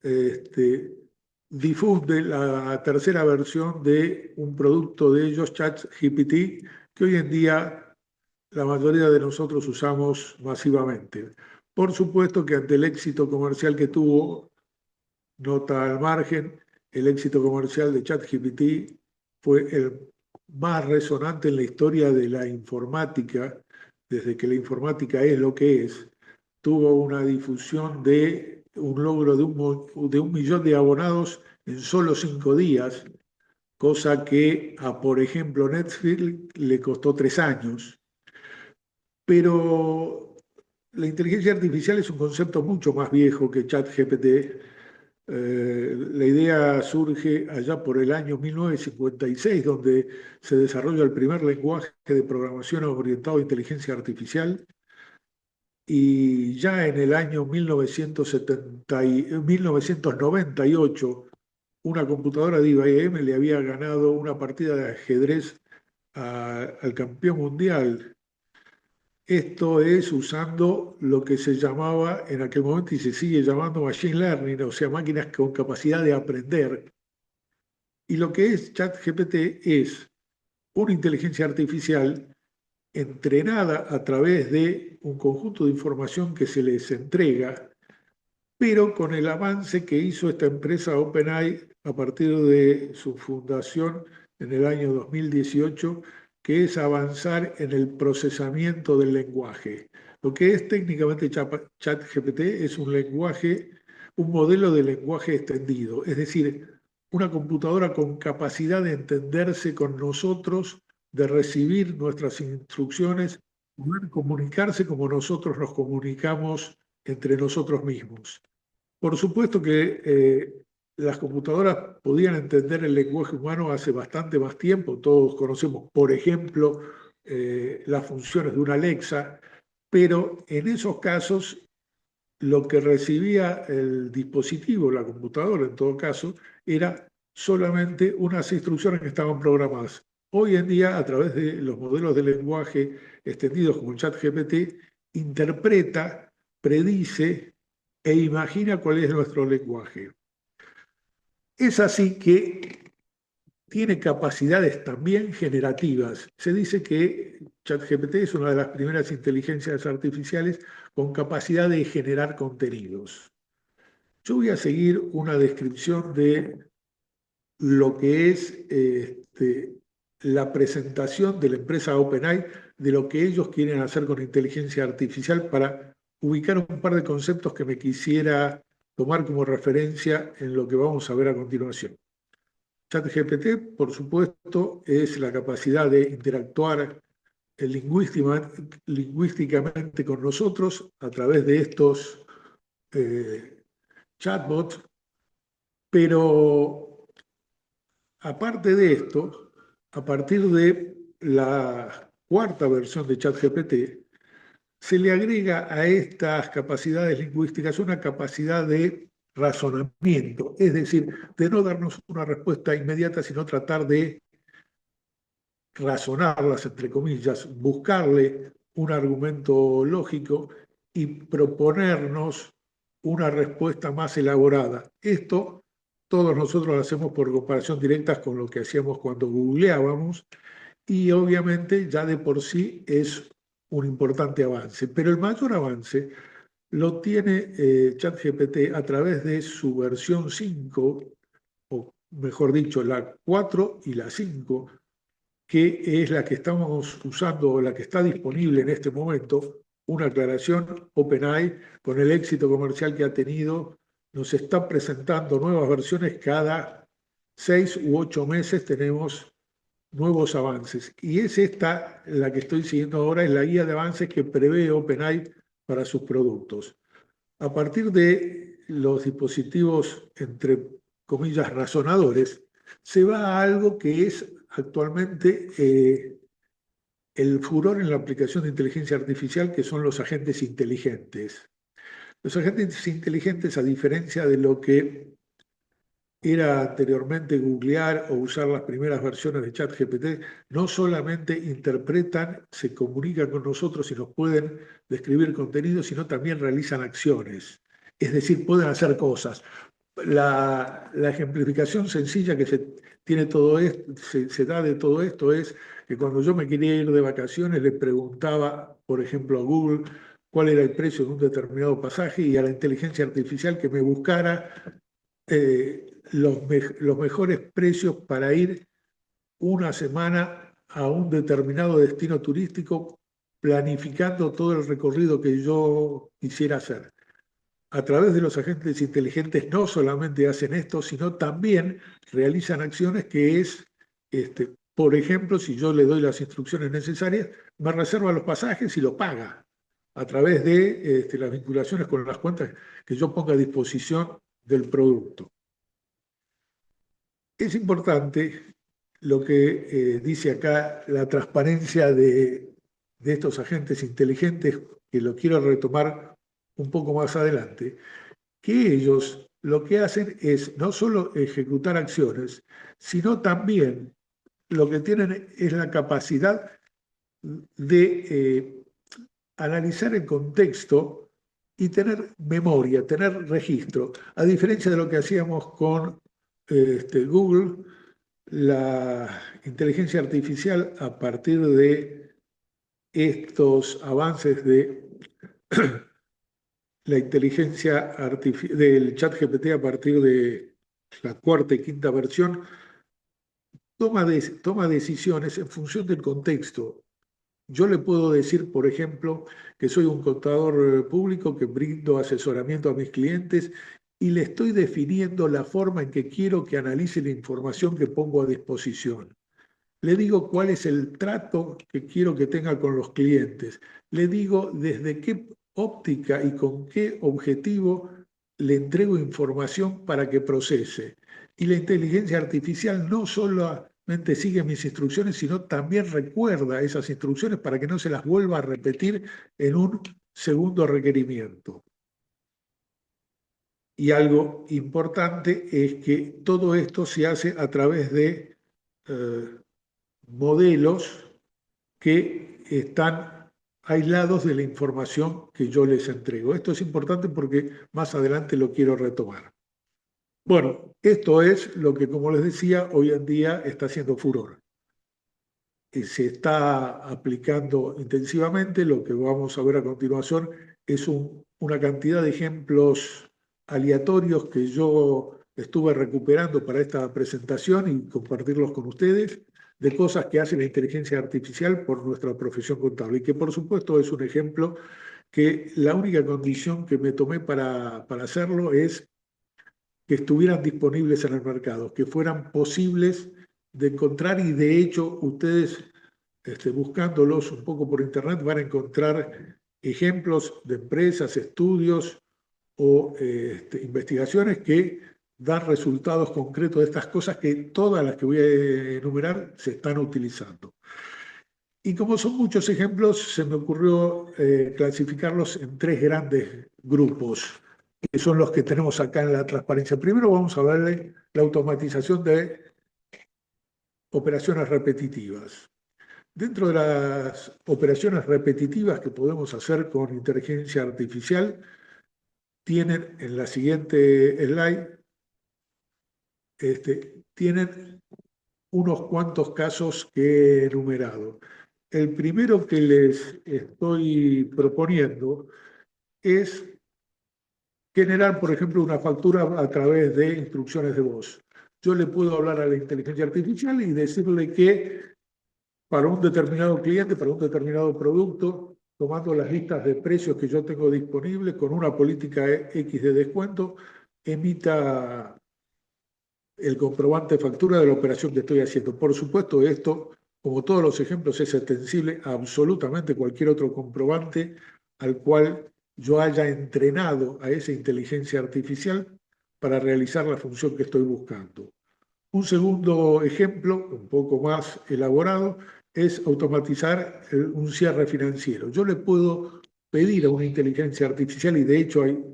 difunde la tercera versión de un producto de ellos, ChatGPT, que hoy en día la mayoría de nosotros usamos masivamente. Por supuesto que ante el éxito comercial que tuvo, nota al margen, el éxito comercial de ChatGPT fue el más resonante en la historia de la informática, desde que la informática es lo que es. Tuvo una difusión de un logro de 1 millón de abonados en solo 5 días, cosa que a, por ejemplo, Netflix le costó 3 años. Pero la inteligencia artificial es un concepto mucho más viejo que ChatGPT. La idea surge allá por el año 1956, donde se desarrolla el primer lenguaje de programación orientado a inteligencia artificial. Y ya en el año 1998, una computadora de IBM le había ganado una partida de ajedrez al campeón mundial. Esto es usando lo que se llamaba en aquel momento y se sigue llamando machine learning, o sea, máquinas con capacidad de aprender. Y lo que es ChatGPT es una inteligencia artificial entrenada a través de un conjunto de información que se les entrega, pero con el avance que hizo esta empresa OpenAI a partir de su fundación en el año 2018, que es avanzar en el procesamiento del lenguaje. Lo que es técnicamente ChatGPT es un lenguaje, un modelo de lenguaje extendido, es decir, una computadora con capacidad de entenderse con nosotros, de recibir nuestras instrucciones, poder comunicarse como nosotros nos comunicamos entre nosotros mismos. Por supuesto que las computadoras podían entender el lenguaje humano hace bastante más tiempo. Todos conocemos, por ejemplo, las funciones de una Alexa, pero en esos casos lo que recibía el dispositivo, la computadora en todo caso, era solamente unas instrucciones que estaban programadas. Hoy en día, a través de los modelos de lenguaje extendidos como el ChatGPT, interpreta, predice e imagina cuál es nuestro lenguaje. Es así que tiene capacidades también generativas. Se dice que ChatGPT es una de las primeras inteligencias artificiales con capacidad de generar contenidos. Yo voy a seguir una descripción de lo que es la presentación de la empresa OpenAI, de lo que ellos quieren hacer con inteligencia artificial, para ubicar un par de conceptos que me quisiera tomar como referencia en lo que vamos a ver a continuación. ChatGPT, por supuesto, es la capacidad de interactuar lingüísticamente con nosotros a través de estos chatbots, pero aparte de esto, a partir de la cuarta versión de ChatGPT, se le agrega a estas capacidades lingüísticas una capacidad de razonamiento, es decir, de no darnos una respuesta inmediata, sino tratar de razonarlas, entre comillas, buscarle un argumento lógico y proponernos una respuesta más elaborada. Esto todos nosotros lo hacemos por comparación directa con lo que hacíamos cuando googleábamos y obviamente ya de por sí es un importante avance. Pero el mayor avance lo tiene ChatGPT a través de su versión 5, o mejor dicho, la 4 y la 5, que es la que estamos usando, la que está disponible en este momento. Una aclaración: OpenAI, con el éxito comercial que ha tenido, nos está presentando nuevas versiones cada 6 u 8 meses. Tenemos nuevos avances. Y es esta la que estoy siguiendo ahora, es la guía de avances que prevé OpenAI para sus productos. A partir de los dispositivos, entre comillas, razonadores, se va a algo que es actualmente el furor en la aplicación de inteligencia artificial, que son los agentes inteligentes. Los agentes inteligentes, a diferencia de lo que era anteriormente googlear o usar las primeras versiones de ChatGPT, no solamente interpretan, se comunican con nosotros y nos pueden describir contenido, sino también realizan acciones. Es decir, pueden hacer cosas. La ejemplificación sencilla que tiene todo esto, se da de todo esto es que cuando yo me quería ir de vacaciones le preguntaba, por ejemplo, a Google cuál era el precio de un determinado pasaje y a la inteligencia artificial que me buscara los mejores precios para ir una semana a un determinado destino turístico, planificando todo el recorrido que yo quisiera hacer. A través de los agentes inteligentes no solamente hacen esto, sino también realizan acciones que es, por ejemplo, si yo le doy las instrucciones necesarias, me reserva los pasajes y lo paga a través de las vinculaciones con las cuentas que yo ponga a disposición del producto. Es importante lo que dice acá la transparencia de estos agentes inteligentes, que lo quiero retomar un poco más adelante, que ellos lo que hacen es no solo ejecutar acciones, sino también lo que tienen es la capacidad de analizar el contexto y tener memoria, tener registro. A diferencia de lo que hacíamos con Google, la inteligencia artificial, a partir de estos avances de la inteligencia del ChatGPT, a partir de la cuarta y quinta versión, toma decisiones en función del contexto. Yo le puedo decir, por ejemplo, que soy un contador público, que brindo asesoramiento a mis clientes y le estoy definiendo la forma en que quiero que analice la información que pongo a disposición. Le digo cuál es el trato que quiero que tenga con los clientes. Le digo desde qué óptica y con qué objetivo le entrego información para que procese. Y la inteligencia artificial no solamente sigue mis instrucciones, sino también recuerda esas instrucciones para que no se las vuelva a repetir en un segundo requerimiento. Y algo importante es que todo esto se hace a través de modelos que están aislados de la información que yo les entrego. Esto es importante porque más adelante lo quiero retomar. Bueno, esto es lo que, como les decía, hoy en día está haciendo furor. Se está aplicando intensivamente. Lo que vamos a ver a continuación es una cantidad de ejemplos aleatorios que yo estuve recuperando para esta presentación y compartirlos con ustedes, de cosas que hace la inteligencia artificial por nuestra profesión contable, y que por supuesto es un ejemplo que la única condición que me tomé para hacerlo es que estuvieran disponibles en el mercado, que fueran posibles de encontrar, y de hecho ustedes buscándolos un poco por internet van a encontrar ejemplos de empresas, estudios o investigaciones que dan resultados concretos de estas cosas, que todas las que voy a enumerar se están utilizando. Y como son muchos ejemplos, se me ocurrió clasificarlos en tres grandes grupos. que son los que tenemos acá en la transparencia. Primero vamos a verle la automatización de operaciones repetitivas. Dentro de las operaciones repetitivas que podemos hacer con inteligencia artificial, tienen en la siguiente slide, tienen unos cuantos casos que he enumerado. El primero que les estoy proponiendo es generar, por ejemplo, una factura a través de instrucciones de voz. Yo le puedo hablar a la inteligencia artificial y decirle que para un determinado cliente, para un determinado producto, tomando las listas de precios que yo tengo disponibles, con una política X de descuento, emita el comprobante de factura de la operación que estoy haciendo. Por supuesto, esto, como todos los ejemplos, es extensible a absolutamente cualquier otro comprobante al cual yo haya entrenado a esa inteligencia artificial para realizar la función que estoy buscando. Un segundo ejemplo, un poco más elaborado, es automatizar un cierre financiero. Yo le puedo pedir a una inteligencia artificial, y de hecho hay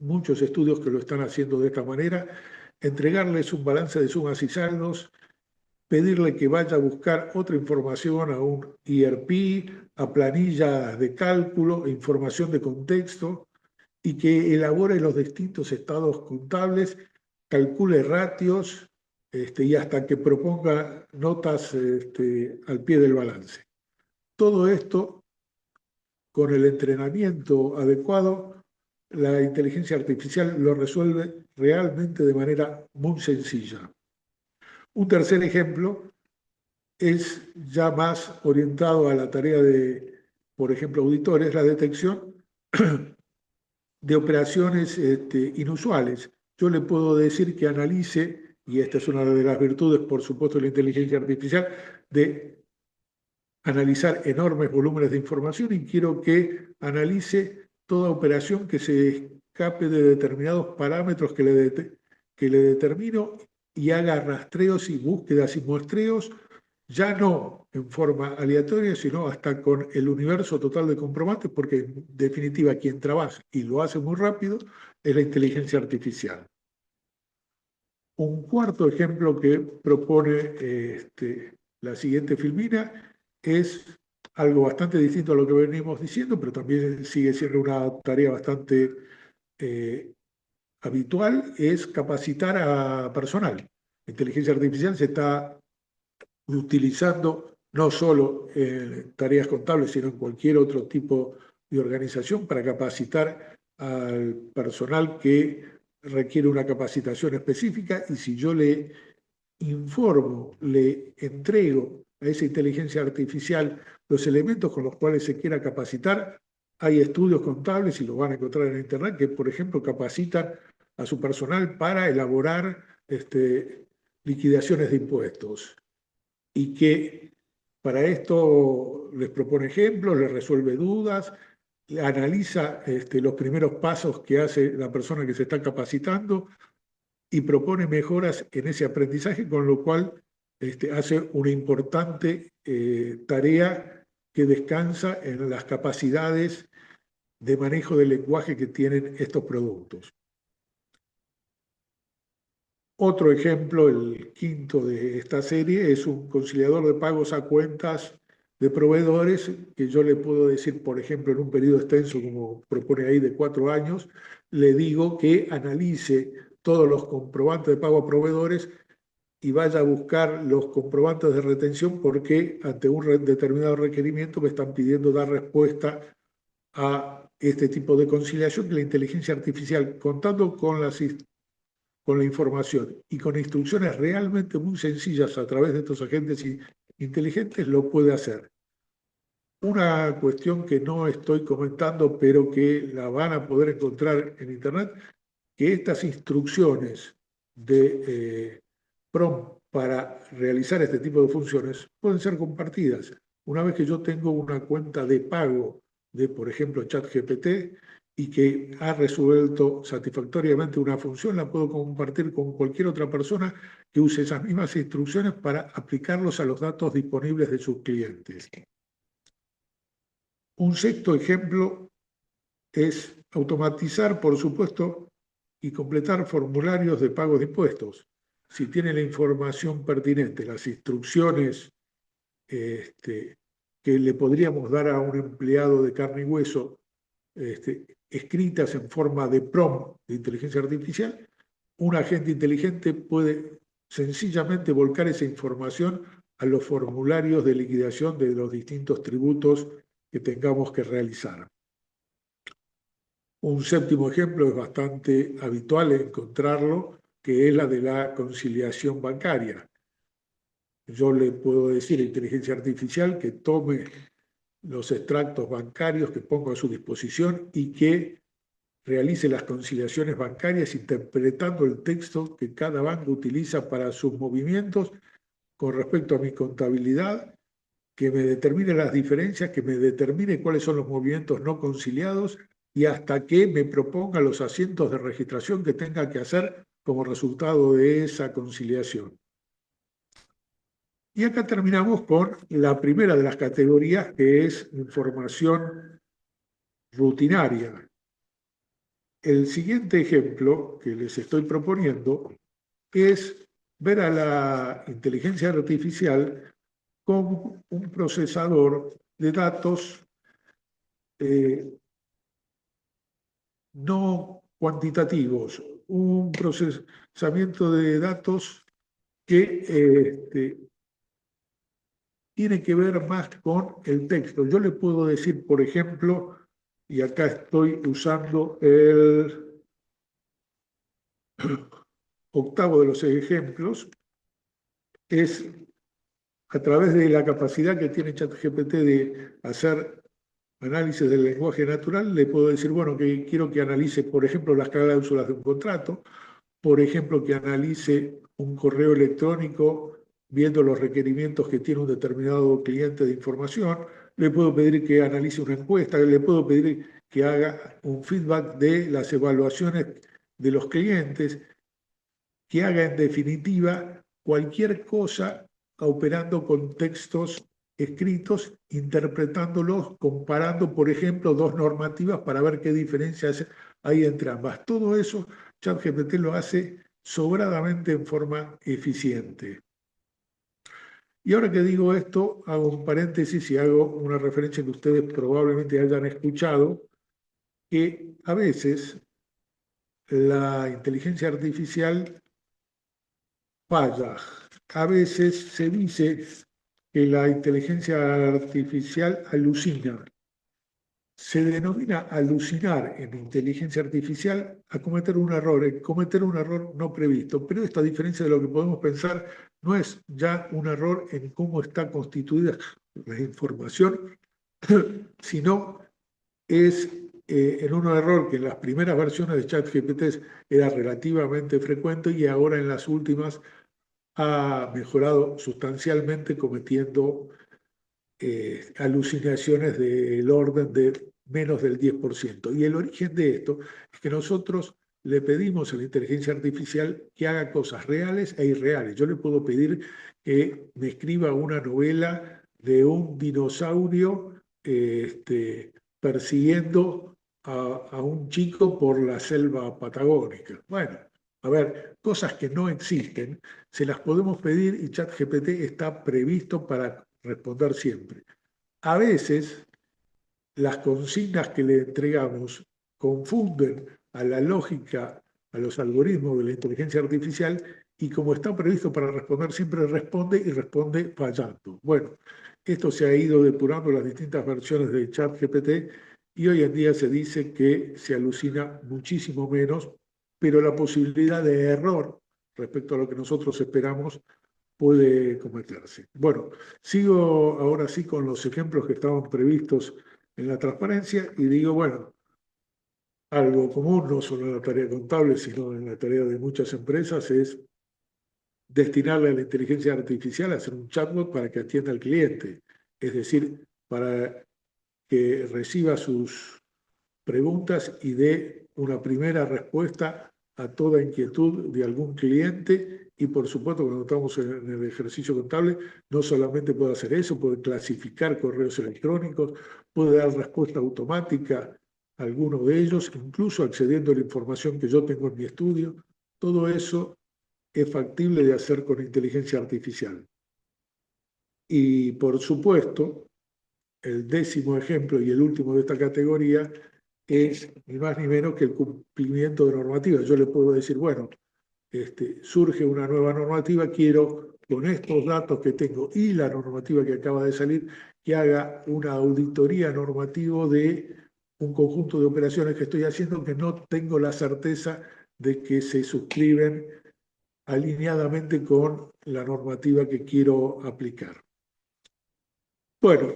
muchos estudios que lo están haciendo de esta manera, entregarles un balance de sumas y saldos, pedirle que vaya a buscar otra información a un ERP, a planillas de cálculo, información de contexto, y que elabore los distintos estados contables, calcule ratios y hasta que proponga notas al pie del balance. Todo esto, con el entrenamiento adecuado, la inteligencia artificial lo resuelve realmente de manera muy sencilla. Un tercer ejemplo es ya más orientado a la tarea de, por ejemplo, auditores, la detección de operaciones inusuales. Yo le puedo decir que analice, y esta es una de las virtudes, por supuesto, de la inteligencia artificial, de analizar enormes volúmenes de información, y quiero que analice toda operación que se escape de determinados parámetros que le determino, y haga rastreos y búsquedas y muestreos, ya no en forma aleatoria, sino hasta con el universo total de comprobantes, porque en definitiva quien trabaja y lo hace muy rápido es la inteligencia artificial. Un cuarto ejemplo que propone la siguiente filmina es algo bastante distinto a lo que venimos diciendo, pero también sigue siendo una tarea bastante habitual, es capacitar a personal. La inteligencia artificial se está utilizando no solo en tareas contables, sino en cualquier otro tipo de organización para capacitar al personal que requiere una capacitación específica. Y si yo le informo, le entrego a esa inteligencia artificial los elementos con los cuales se quiera capacitar, hay estudios contables, y lo van a encontrar en Internet, que, por ejemplo, capacitan a su personal para elaborar liquidaciones de impuestos, y que para esto les propone ejemplos, les resuelve dudas, analiza los primeros pasos que hace la persona que se está capacitando y propone mejoras en ese aprendizaje, con lo cual hace una importante tarea que descansa en las capacidades de manejo del lenguaje que tienen estos productos. Otro ejemplo, el quinto de esta serie, es un conciliador de pagos a cuentas de proveedores, que yo le puedo decir, por ejemplo, en un periodo extenso, como propone ahí, de 4 años, le digo que analice todos los comprobantes de pago a proveedores y vaya a buscar los comprobantes de retención, porque ante un determinado requerimiento me están pidiendo dar respuesta a este tipo de conciliación, que la inteligencia artificial, contando con la información y con instrucciones realmente muy sencillas a través de estos agentes inteligentes, lo puede hacer. Una cuestión que no estoy comentando, pero que la van a poder encontrar en Internet, que estas instrucciones de prompt para realizar este tipo de funciones pueden ser compartidas. Una vez que yo tengo una cuenta de pago de, por ejemplo, ChatGPT, y que ha resuelto satisfactoriamente una función, la puedo compartir con cualquier otra persona que use esas mismas instrucciones para aplicarlos a los datos disponibles de sus clientes. Un sexto ejemplo es automatizar, por supuesto, y completar formularios de pago de impuestos. Si tiene la información pertinente, las instrucciones que le podríamos dar a un empleado de carne y hueso, escritas en forma de prompt de inteligencia artificial, un agente inteligente puede sencillamente volcar esa información a los formularios de liquidación de los distintos tributos que tengamos que realizar. Un séptimo ejemplo es bastante habitual encontrarlo, que es la de la conciliación bancaria. Yo le puedo decir a inteligencia artificial que tome los extractos bancarios que pongo a su disposición y que realice las conciliaciones bancarias interpretando el texto que cada banco utiliza para sus movimientos con respecto a mi contabilidad, que me determine las diferencias, que me determine cuáles son los movimientos no conciliados y hasta que me proponga los asientos de registración que tenga que hacer como resultado de esa conciliación. Y acá terminamos con la primera de las categorías, que es información rutinaria. El siguiente ejemplo que les estoy proponiendo es ver a la inteligencia artificial como un procesador de datos no cuantitativos, un procesamiento de datos que tiene que ver más con el texto. Yo le puedo decir, por ejemplo, y acá estoy usando el octavo de los ejemplos, es a través de la capacidad que tiene ChatGPT de hacer análisis del lenguaje natural, le puedo decir, bueno, que quiero que analice, por ejemplo, las cláusulas de un contrato, por ejemplo, que analice un correo electrónico viendo los requerimientos que tiene un determinado cliente de información, le puedo pedir que analice una encuesta, le puedo pedir que haga un feedback de las evaluaciones de los clientes, que haga en definitiva cualquier cosa operando con textos escritos, interpretándolos, comparando, por ejemplo, dos normativas para ver qué diferencias hay entre ambas. Todo eso ChatGPT lo hace sobradamente en forma eficiente. Y ahora que digo esto, hago un paréntesis y hago una referencia que ustedes probablemente hayan escuchado, que a veces la inteligencia artificial falla. A veces se dice que la inteligencia artificial alucina. Se denomina alucinar en inteligencia artificial a cometer un error no previsto. Pero esto, a diferencia de lo que podemos pensar, no es ya un error en cómo está constituida la información, sino es en un error que en las primeras versiones de ChatGPT era relativamente frecuente y ahora en las últimas ha mejorado sustancialmente cometiendo alucinaciones del orden de menos del 10%. Y el origen de esto es que nosotros le pedimos a la inteligencia artificial que haga cosas reales e irreales. Yo le puedo pedir que me escriba una novela de un dinosaurio persiguiendo a un chico por la selva patagónica. Bueno, a ver, cosas que no existen, se las podemos pedir y ChatGPT está previsto para responder siempre. A veces las consignas que le entregamos confunden a la lógica, a los algoritmos de la inteligencia artificial y como está previsto para responder, siempre responde y responde fallando. Bueno, esto se ha ido depurando en las distintas versiones de ChatGPT y hoy en día se dice que se alucina muchísimo menos, pero la posibilidad de error respecto a lo que nosotros esperamos puede cometerse. Bueno, sigo ahora sí con los ejemplos que estaban previstos en la transparencia y digo, bueno, algo común, no solo en la tarea contable, sino en la tarea de muchas empresas, es destinarle a la inteligencia artificial a hacer un chatbot para que atienda al cliente, es decir, para que reciba sus preguntas y dé una primera respuesta a toda inquietud de algún cliente y por supuesto cuando estamos en el ejercicio contable no solamente puede hacer eso, puede clasificar correos electrónicos, puede dar respuesta automática alguno de ellos, incluso accediendo a la información que yo tengo en mi estudio. Todo eso es factible de hacer con inteligencia artificial. Y por supuesto, el 10º ejemplo y el último de esta categoría es ni más ni menos que el cumplimiento de normativas. Yo le puedo decir, bueno, surge una nueva normativa, quiero con estos datos que tengo y la normativa que acaba de salir, que haga una auditoría normativa de un conjunto de operaciones que estoy haciendo que no tengo la certeza de que se suscriben alineadamente con la normativa que quiero aplicar. Bueno,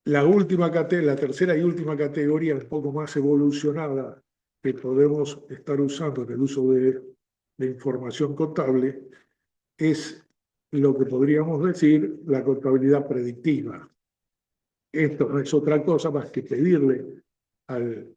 la tercera y última categoría, un poco más evolucionada, que podemos estar usando en el uso de información contable, es lo que podríamos decir la contabilidad predictiva. Esto no es otra cosa más que pedirle al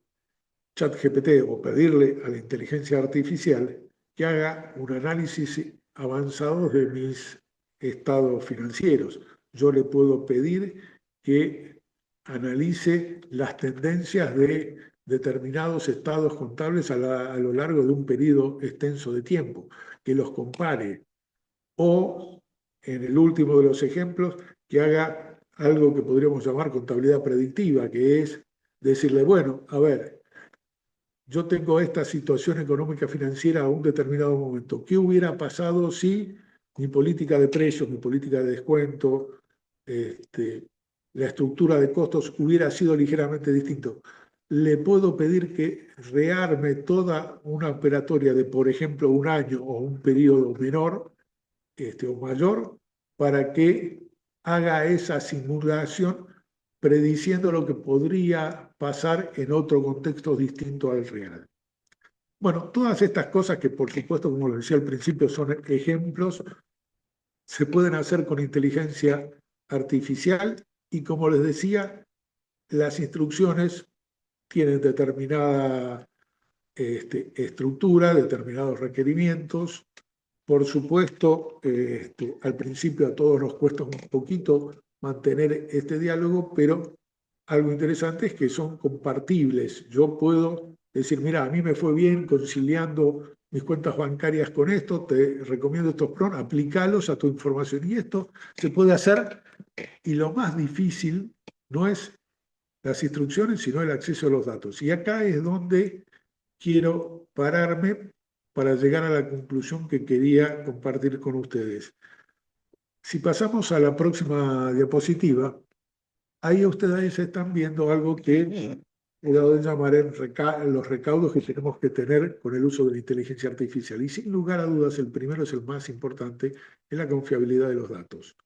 ChatGPT o pedirle a la inteligencia artificial que haga un análisis avanzado de mis estados financieros. Yo le puedo pedir que analice las tendencias de determinados estados contables a lo largo de un periodo extenso de tiempo, que los compare. O, en el último de los ejemplos, que haga algo que podríamos llamar contabilidad predictiva, que es decirle, bueno, a ver, yo tengo esta situación económica financiera a un determinado momento. ¿Qué hubiera pasado si mi política de precios, mi política de descuento, la estructura de costos hubiera sido ligeramente distinto? Le puedo pedir que rearme toda una operatoria de, por ejemplo, un año o un periodo menor o mayor para que haga esa simulación prediciendo lo que podría pasar en otro contexto distinto al real. Bueno, todas estas cosas que por supuesto, como lo decía al principio, son ejemplos, se pueden hacer con inteligencia artificial y como les decía, las instrucciones tienen determinada estructura, determinados requerimientos. Por supuesto, al principio a todos nos cuesta un poquito mantener este diálogo, pero algo interesante es que son compartibles. Yo puedo decir, mira, a mí me fue bien conciliando mis cuentas bancarias con esto, te recomiendo estos PRON, aplícalos a tu información. Y esto se puede hacer, y lo más difícil no es las instrucciones, sino el acceso a los datos. Y acá es donde quiero pararme para llegar a la conclusión que quería compartir con ustedes. Si pasamos a la próxima diapositiva, ahí ustedes están viendo algo que he dado de llamar los recaudos que tenemos que tener con el uso de la inteligencia artificial. Y sin lugar a dudas, el primero es el más importante, es la confiabilidad de los datos.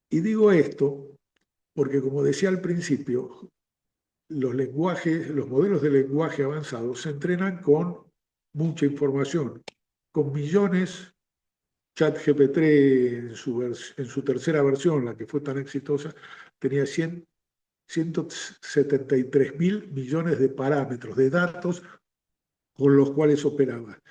Y digo esto porque, como decía al principio, los modelos de lenguaje avanzados se entrenan con mucha información, con millones. ChatGPT en su tercera versión, la que fue tan exitosa, tenía 173.000 millones de parámetros, de datos con los cuales operaba.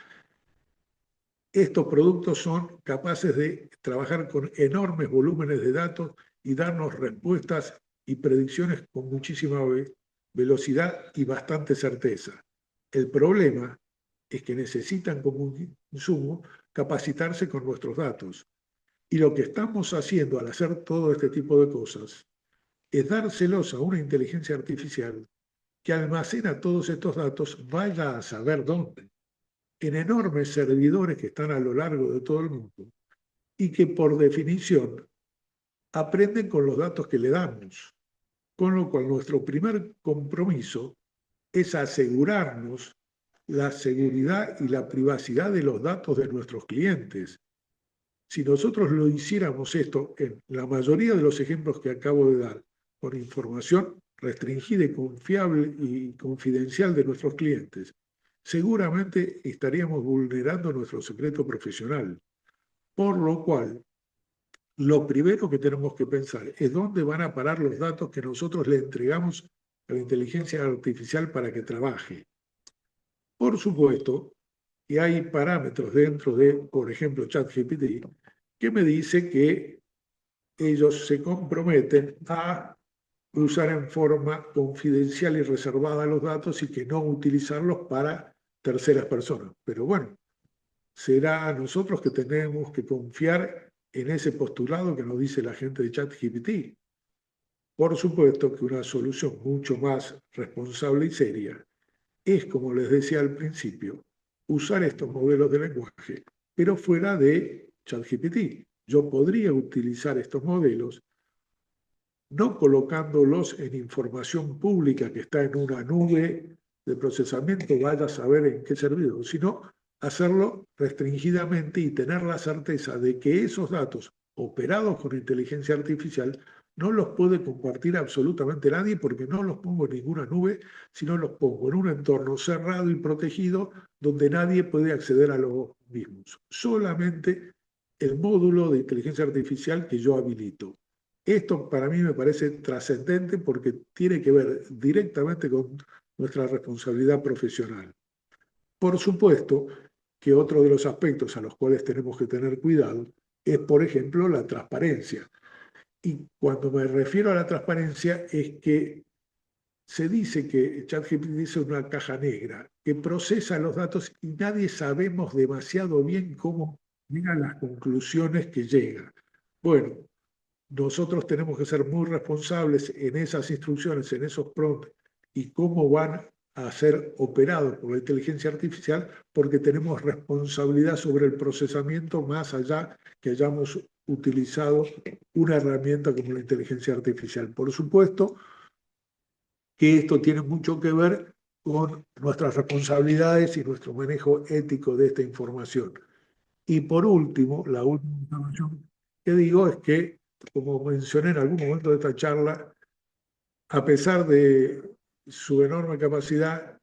Estos productos son capaces de trabajar con enormes volúmenes de datos y darnos respuestas y predicciones con muchísima velocidad y bastante certeza. El problema es que necesitan como insumo capacitarse con nuestros datos. Y lo que estamos haciendo al hacer todo este tipo de cosas es dárselos a una inteligencia artificial que almacena todos estos datos, vaya a saber dónde, en enormes servidores que están a lo largo de todo el mundo y que por definición aprenden con los datos que le damos. Con lo cual nuestro primer compromiso es asegurarnos la seguridad y la privacidad de los datos de nuestros clientes. Si nosotros lo hiciéramos esto en la mayoría de los ejemplos que acabo de dar, con información restringida y confiable y confidencial de nuestros clientes, seguramente estaríamos vulnerando nuestro secreto profesional. Por lo cual, lo primero que tenemos que pensar es dónde van a parar los datos que nosotros le entregamos a la inteligencia artificial para que trabaje. Por supuesto que hay parámetros dentro de, por ejemplo, ChatGPT, que me dice que ellos se comprometen a usar en forma confidencial y reservada los datos y que no utilizarlos para terceras personas. Pero bueno, será a nosotros que tenemos que confiar en ese postulado que nos dice la gente de ChatGPT. Por supuesto que una solución mucho más responsable y seria es, como les decía al principio, usar estos modelos de lenguaje, pero fuera de ChatGPT. Yo podría utilizar estos modelos no colocándolos en información pública que está en una nube de procesamiento, vaya a saber en qué servidor, sino hacerlo restringidamente y tener la certeza de que esos datos operados con inteligencia artificial no los puede compartir absolutamente nadie porque no los pongo en ninguna nube, sino los pongo en un entorno cerrado y protegido donde nadie puede acceder a los mismos. Solamente el módulo de inteligencia artificial que yo habilito. Esto para mí me parece trascendente porque tiene que ver directamente con nuestra responsabilidad profesional. Por supuesto que otro de los aspectos a los cuales tenemos que tener cuidado es, por ejemplo, la transparencia. Y cuando me refiero a la transparencia es que se dice que ChatGPT es una caja negra que procesa los datos y nadie sabemos demasiado bien cómo llegan las conclusiones que llega. Bueno, nosotros tenemos que ser muy responsables en esas instrucciones, en esos prompts y cómo van a ser operados por la inteligencia artificial, porque tenemos responsabilidad sobre el procesamiento más allá que hayamos utilizado una herramienta como la inteligencia artificial. Por supuesto que esto tiene mucho que ver con nuestras responsabilidades y nuestro manejo ético de esta información. Y por último, la última información que digo es que, como mencioné en algún momento de esta charla, a pesar de su enorme capacidad,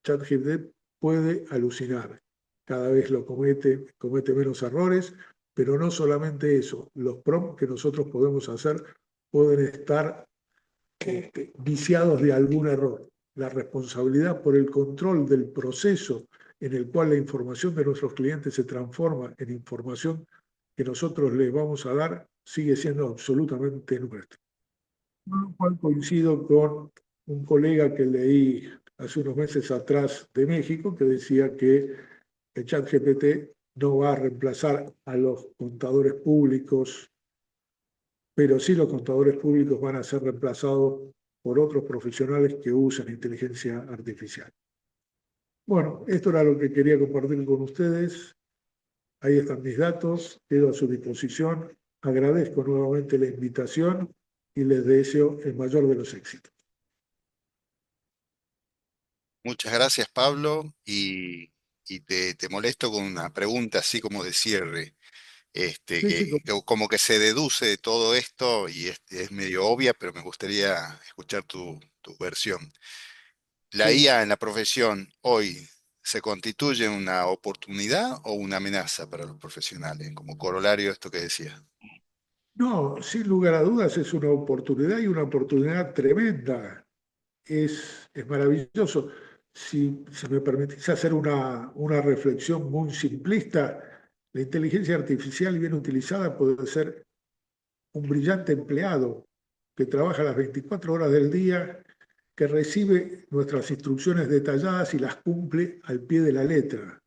ChatGPT puede alucinar. Cada vez comete menos errores, pero no solamente eso, los prompts que nosotros podemos hacer pueden estar viciados de algún error. La responsabilidad por el control del proceso en el cual la información de nuestros clientes se transforma en información que nosotros les vamos a dar sigue siendo absolutamente nuestra. Con lo cual coincido con un colega que leí hace unos meses atrás de México que decía que el ChatGPT no va a reemplazar a los contadores públicos, pero sí los contadores públicos van a ser reemplazados por otros profesionales que usan inteligencia artificial. Bueno, esto era lo que quería compartir con ustedes. Ahí están mis datos, quedo a su disposición. Agradezco nuevamente la invitación y les deseo el mayor de los éxitos. Muchas gracias, Pablo, y te molesto con una pregunta así como de cierre, Sí, sí, como que se deduce de todo esto y es medio obvia, pero me gustaría escuchar tu versión. ¿La sí. IA en la profesión hoy se constituye una oportunidad o una amenaza para los profesionales? Como corolario a esto que decía. No, sin lugar a dudas es una oportunidad y una oportunidad tremenda. Es maravilloso. Si me permitís hacer una reflexión muy simplista, la inteligencia artificial bien utilizada puede ser un brillante empleado que trabaja las 24 horas del día, que recibe nuestras instrucciones detalladas y las cumple al pie de la letra.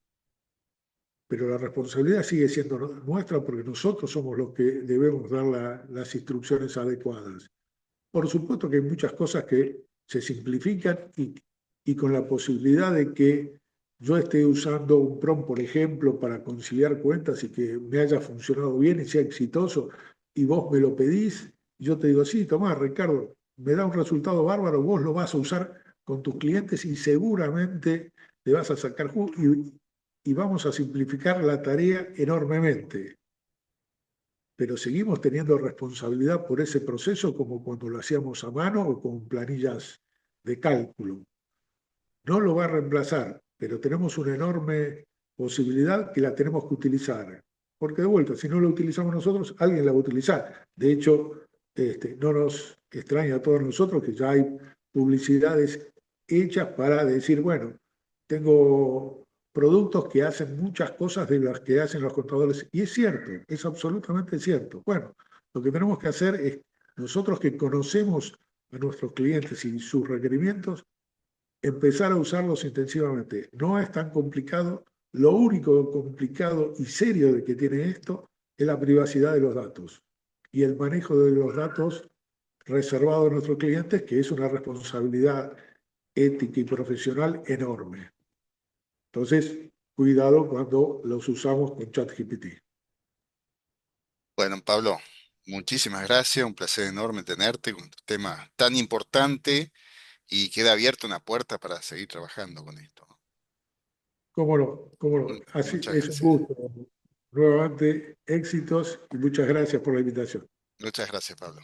Pero la responsabilidad sigue siendo nuestra porque nosotros somos los que debemos dar las instrucciones adecuadas. Por supuesto que hay muchas cosas que se simplifican y con la posibilidad de que yo esté usando un prompt, por ejemplo, para conciliar cuentas y que me haya funcionado bien y sea exitoso, y vos me lo pedís, y yo te digo, sí, tomá, Ricardo, me da un resultado bárbaro, vos lo vas a usar con tus clientes y seguramente te vas a sacar y vamos a simplificar la tarea enormemente, pero seguimos teniendo responsabilidad por ese proceso como cuando lo hacíamos a mano o con planillas de cálculo. No lo va a reemplazar, pero tenemos una enorme posibilidad que la tenemos que utilizar. Porque de vuelta, si no lo utilizamos nosotros, alguien la va a utilizar. De hecho, no nos extraña a todos nosotros que ya hay publicidades hechas para decir, bueno, tengo productos que hacen muchas cosas de las que hacen los contadores. Y es cierto, es absolutamente cierto. Bueno, lo que tenemos que hacer es, nosotros que conocemos a nuestros clientes y sus requerimientos, empezar a usarlos intensivamente. No es tan complicado. Lo único complicado y serio de que tiene esto es la privacidad de los datos y el manejo de los datos reservados a nuestros clientes, que es una responsabilidad ética y profesional enorme. Entonces, cuidado cuando los usamos con ChatGPT. Bueno, Pablo, muchísimas gracias, un placer enorme tenerte con un tema tan importante y queda abierta una puerta para seguir trabajando con esto. Cómo no, cómo no. Así Muchas es un gracias. gusto. Nuevamente, éxitos y muchas gracias por la invitación. Muchas gracias, Pablo.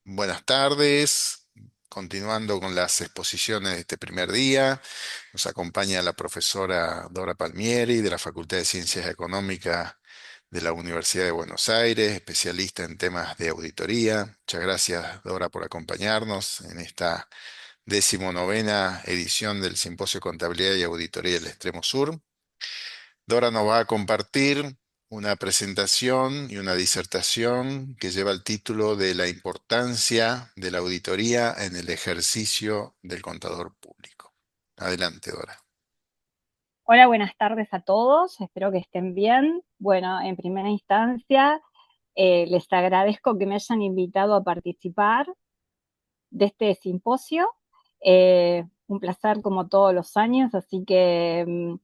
Buenas tardes. Continuando con las exposiciones de este primer día, nos acompaña la profesora Dora Palmieri de la Facultad de Ciencias Económicas de la Universidad de Buenos Aires, especialista en temas de auditoría. Muchas gracias, Dora, por acompañarnos en esta 19ª edición del Simposio de Contabilidad y Auditoría del Extremo Sur. Dora nos va a compartir una presentación y una disertación que lleva el título de La importancia de la auditoría en el ejercicio del contador público. Adelante, Dora. Hola, buenas tardes a todos, espero que estén bien. Bueno, en primera instancia, les agradezco que me hayan invitado a participar de este simposio. Un placer como todos los años, así que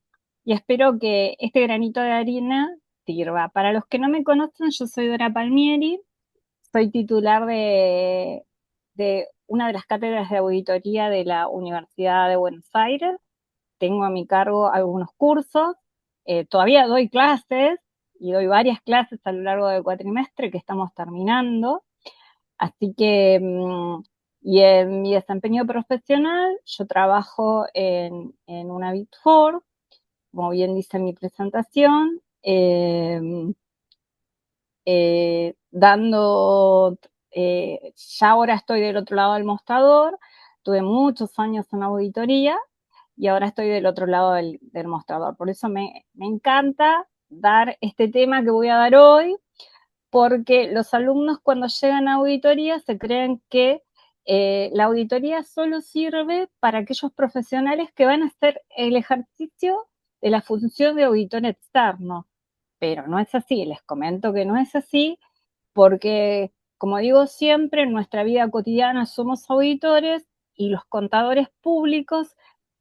y espero que este granito de arena sirva. Para los que no me conocen, yo soy Dora Palmieri, soy titular de una de las cátedras de auditoría de la Universidad de Buenos Aires. Tengo a mi cargo algunos cursos, todavía doy clases y doy varias clases a lo largo del cuatrimestre que estamos terminando, así que, y en mi desempeño profesional, yo trabajo en una Big Four, como bien dice mi presentación, ya ahora estoy del otro lado del mostrador, tuve muchos años en auditoría, y ahora estoy del otro lado del mostrador. Por eso me encanta dar este tema que voy a dar hoy, porque los alumnos cuando llegan a auditoría se creen que la auditoría solo sirve para aquellos profesionales que van a hacer el ejercicio de la función de auditor externo. Pero no es así, les comento que no es así, porque, como digo siempre, en nuestra vida cotidiana somos auditores y los contadores públicos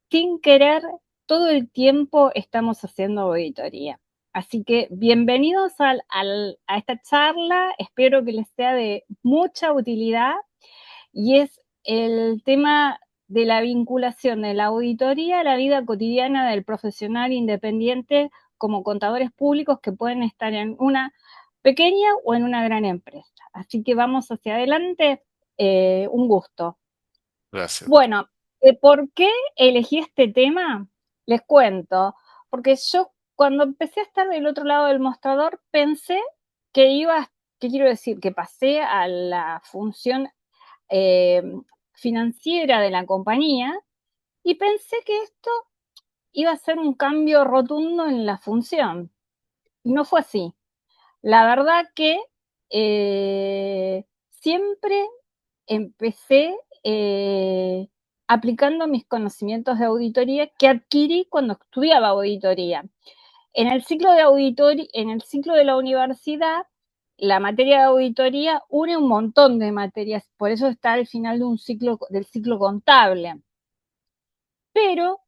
sin querer, todo el tiempo estamos haciendo auditoría. Así que bienvenidos a esta charla, espero que les sea de mucha utilidad y es el tema de la vinculación de la auditoría a la vida cotidiana del profesional independiente como contadores públicos que pueden estar en una pequeña o en una gran empresa. Así que vamos hacia adelante, un gusto. Gracias, Dora. Bueno, ¿por qué elegí este tema? Les cuento, porque yo cuando empecé a estar del otro lado del mostrador pensé ¿qué quiero decir? Que pasé a la función eh, financiera de la compañía y pensé que esto iba a ser un cambio rotundo en la función. Y no fue así. La verdad que siempre empecé aplicando mis conocimientos de auditoría que adquirí cuando estudiaba auditoría. En el ciclo de la universidad, la materia de auditoría une un montón de materias, por eso está al final del ciclo contable. Pero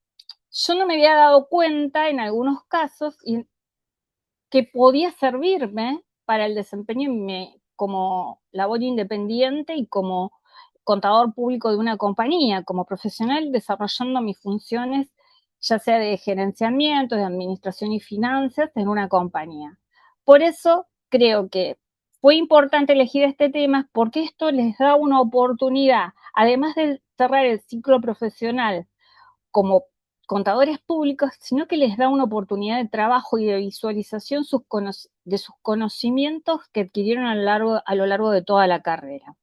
yo no me había dado cuenta en algunos casos que podía servirme para el desempeño como labor independiente y como contador público de una compañía, como profesional desarrollando mis funciones, ya sea de gerenciamiento, de administración y finanzas en una compañía. Por eso creo que fue importante elegir este tema porque esto les da una oportunidad, además de cerrar el ciclo profesional como contadores públicos, sino que les da una oportunidad de trabajo y de visualización de sus conocimientos que adquirieron a lo largo de toda la carrera.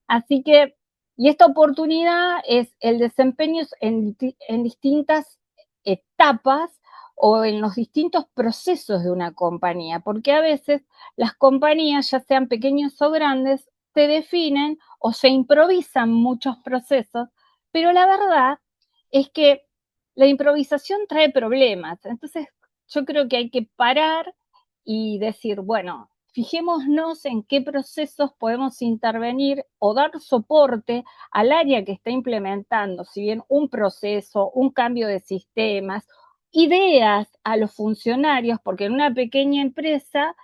Así que, y esta oportunidad es el desempeño en distintas etapas o en los distintos procesos de una compañía, porque a veces las compañías, ya sean pequeñas o grandes, se definen o se improvisan muchos procesos, pero la verdad es que la improvisación trae problemas. Entonces, yo creo que hay que parar y decir, bueno, fijémonos en qué procesos podemos intervenir o dar soporte al área que está implementando, si bien un proceso, un cambio de sistemas, ideas a los funcionarios, porque en una pequeña empresa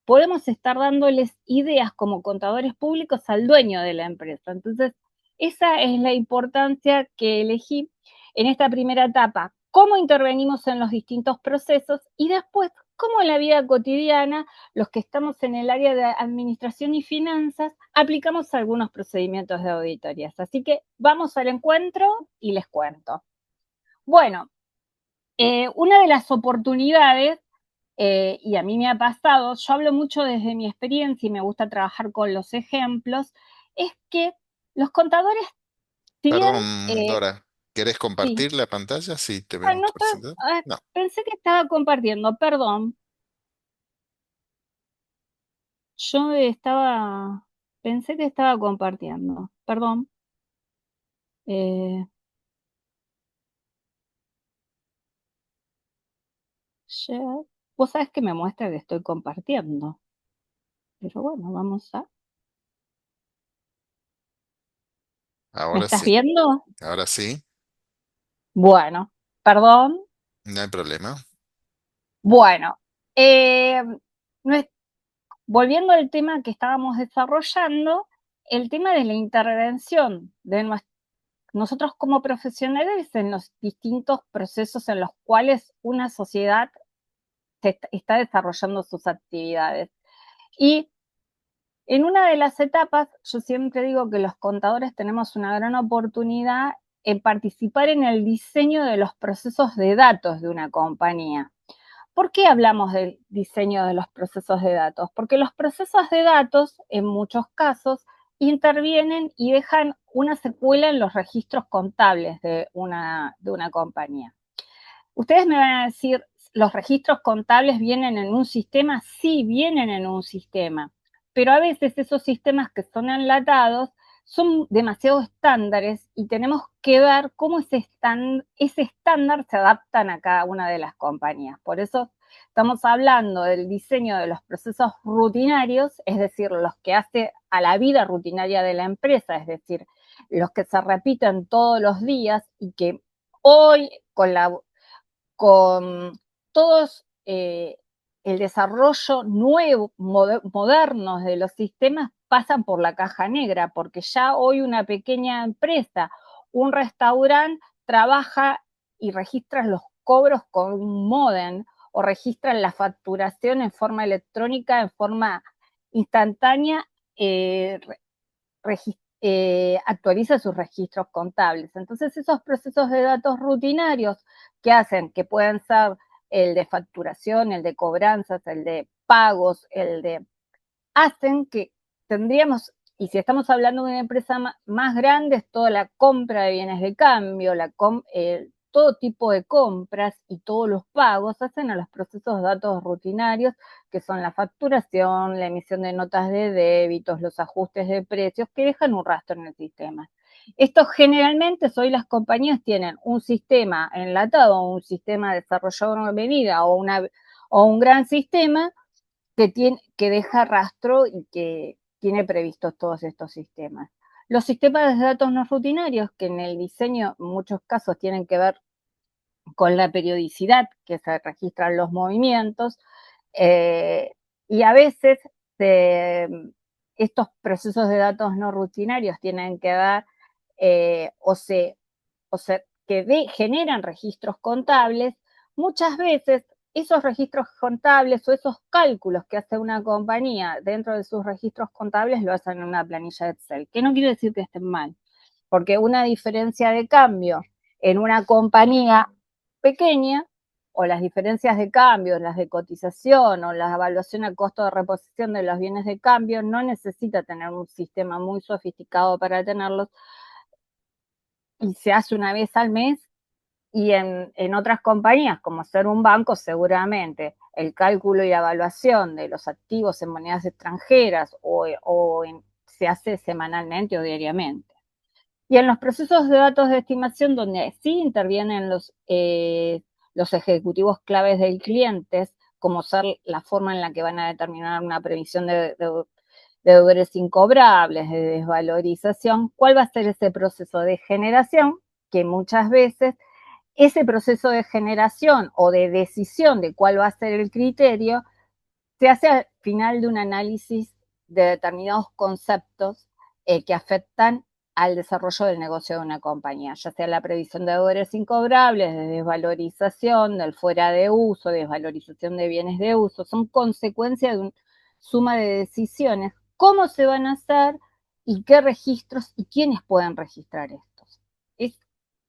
podemos estar dándoles ideas como contadores públicos al dueño de la empresa. Entonces, esa es la importancia que elegí en esta primera etapa, cómo intervenimos en los distintos procesos y después cómo en la vida cotidiana, los que estamos en el área de administración y finanzas, aplicamos algunos procedimientos de auditorías. Así que vamos al encuentro y les cuento. Bueno, una de las oportunidades, y a mí me ha pasado, yo hablo mucho desde mi experiencia y me gusta trabajar con los ejemplos, es que los contadores, si bien, Perdón, Dora, ¿querés sí, compartir la pantalla? Sí, te vemos no, presentado. No. pensé que estaba compartiendo, perdón. Yo pensé que estaba compartiendo, perdón. Eh, share. Vos sabés que me muestra que estoy compartiendo, pero bueno, vamos a. ¿Me Ahora estás sí, viendo? ahora sí, Bueno, perdón. no hay problema. Bueno, eh, nues- volviendo al tema que estábamos desarrollando, el tema de la intervención de nosotros como profesionales en los distintos procesos en los cuales una sociedad está desarrollando sus actividades. Y en una de las etapas, yo siempre digo que los contadores tenemos una gran oportunidad en participar en el diseño de los procesos de datos de una compañía. ¿Por qué hablamos del diseño de los procesos de datos? Porque los procesos de datos, en muchos casos, intervienen y dejan una secuela en los registros contables de una compañía. Ustedes me van a decir, ¿los registros contables vienen en un sistema? Sí, vienen en un sistema, pero a veces esos sistemas que son enlatados son demasiado estándares y tenemos que ver cómo ese estándar se adaptan a cada una de las compañías. Por eso estamos hablando del diseño de los procesos rutinarios, es decir, los que hace a la vida rutinaria de la empresa, es decir, los que se repiten todos los días y que hoy con todos el desarrollo nuevo, modernos de los sistemas pasan por la caja negra, porque ya hoy una pequeña empresa, un restaurante, trabaja y registra los cobros con un modem o registran la facturación en forma electrónica, en forma instantánea, eh, actualiza sus registros contables. Entonces, esos procesos de datos rutinarios que hacen, que pueden ser el de facturación, el de cobranzas, el de pagos, hacen que tendríamos, y si estamos hablando de una empresa más grande, es toda la compra de bienes de cambio, todo tipo de compras y todos los pagos hacen a los procesos de datos rutinarios, que son la facturación, la emisión de notas de débitos, los ajustes de precios, que dejan un rastro en el sistema. Estos generalmente, hoy las compañías tienen un sistema enlatado, un sistema desarrollado en medida o un gran sistema que deja rastro y que tiene previstos todos estos sistemas. Los sistemas de datos no rutinarios, que en el diseño en muchos casos tienen que ver con la periodicidad que se registran los movimientos, eh, y a veces estos procesos de datos no rutinarios tienen que ver generan registros contables. Muchas veces esos registros contables o esos cálculos que hace una compañía dentro de sus registros contables lo hacen en una planilla de Excel, que no quiere decir que estén mal, porque una diferencia de cambio en una compañía pequeña, o las diferencias de cambio, las de cotización o la evaluación al costo de reposición de los bienes de cambio, no necesita tener un sistema muy sofisticado para tenerlos, y se hace una vez al mes Y en otras compañías, como ser un banco, seguramente el cálculo y la evaluación de los activos en monedas extranjeras se hace semanalmente o diariamente. Y en los procesos de datos de estimación, donde sí intervienen los ejecutivos claves del cliente, como ser la forma en la que van a determinar una previsión de deudores incobrables, de desvalorización, ¿cuál va a ser ese proceso de generación? Que muchas veces ese proceso de generación o de decisión de cuál va a ser el criterio se hace al final de un análisis de determinados conceptos que afectan al desarrollo del negocio de una compañía, ya sea la previsión de deudores incobrables, de desvalorización, del fuera de uso, desvalorización de bienes de uso, son consecuencia de una suma de decisiones, cómo se van a hacer y qué registros y quiénes pueden registrar estos. Es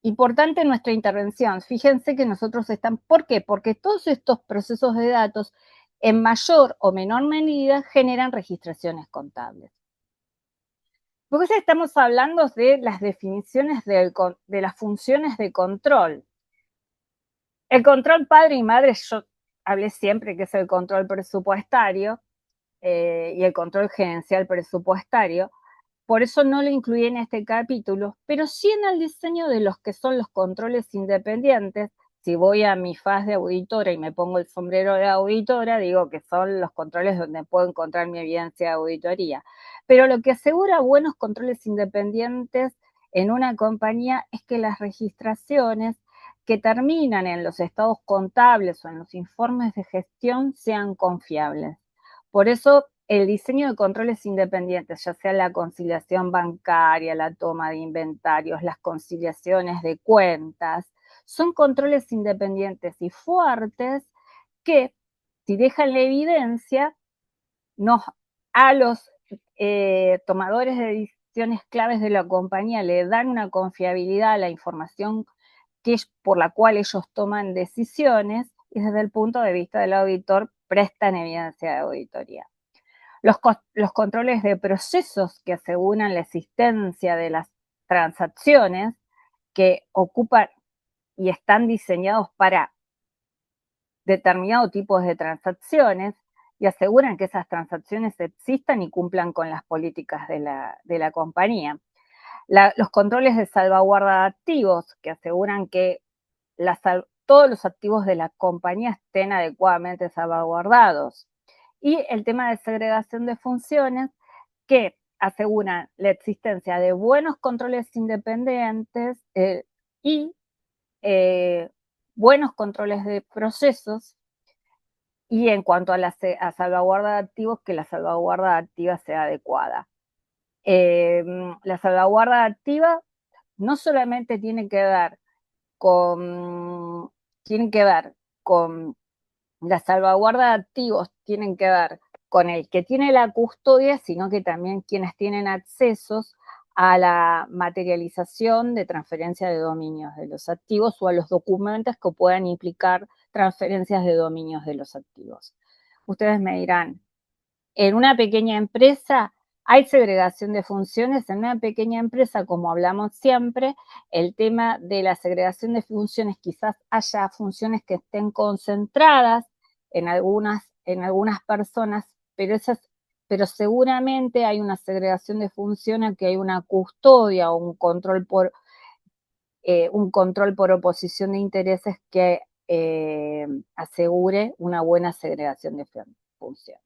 importante nuestra intervención. Fíjense que nosotros estamos, ¿por qué? Porque todos estos procesos de datos en mayor o menor medida generan registraciones contables. Porque estamos hablando de las definiciones de las funciones de control. El control padre y madre, yo hablé siempre que es el control presupuestario y el control gerencial presupuestario. Por eso no lo incluí en este capítulo, pero sí en el diseño de los que son los controles independientes. Si voy a mi faz de auditora y me pongo el sombrero de auditora, digo que son los controles donde puedo encontrar mi evidencia de auditoría. Pero lo que asegura buenos controles independientes en una compañía es que las registraciones que terminan en los estados contables o en los informes de gestión sean confiables. Por eso el diseño de controles independientes, ya sea la conciliación bancaria, la toma de inventarios, las conciliaciones de cuentas, son controles independientes y fuertes que, si dejan la evidencia, a los tomadores de decisiones claves de la compañía le dan una confiabilidad a la información por la cual ellos toman decisiones y desde el punto de vista del auditor prestan evidencia de auditoría. Los controles de procesos que aseguran la existencia de las transacciones que ocupan y están diseñados para determinados tipos de transacciones y aseguran que esas transacciones existan y cumplan con las políticas de la compañía. Los controles de salvaguarda de activos que aseguran que todos los activos de la compañía estén adecuadamente salvaguardados. Y el tema de segregación de funciones que aseguran la existencia de buenos controles independientes y buenos controles de procesos y en cuanto a a salvaguarda de activos, que la salvaguarda activa sea adecuada. La salvaguarda activa no solamente tiene que ver con la salvaguarda de activos, tienen que ver con el que tiene la custodia, sino que también quienes tienen accesos a la materialización de transferencia de dominios de los activos o a los documentos que puedan implicar transferencias de dominios de los activos. Ustedes me dirán, en una pequeña empresa hay segregación de funciones. En una pequeña empresa, como hablamos siempre, el tema de la segregación de funciones, quizás haya funciones que estén concentradas en algunas personas, pero seguramente hay una segregación de funciones, que hay una custodia o un control por oposición de intereses que asegure una buena segregación de funciones.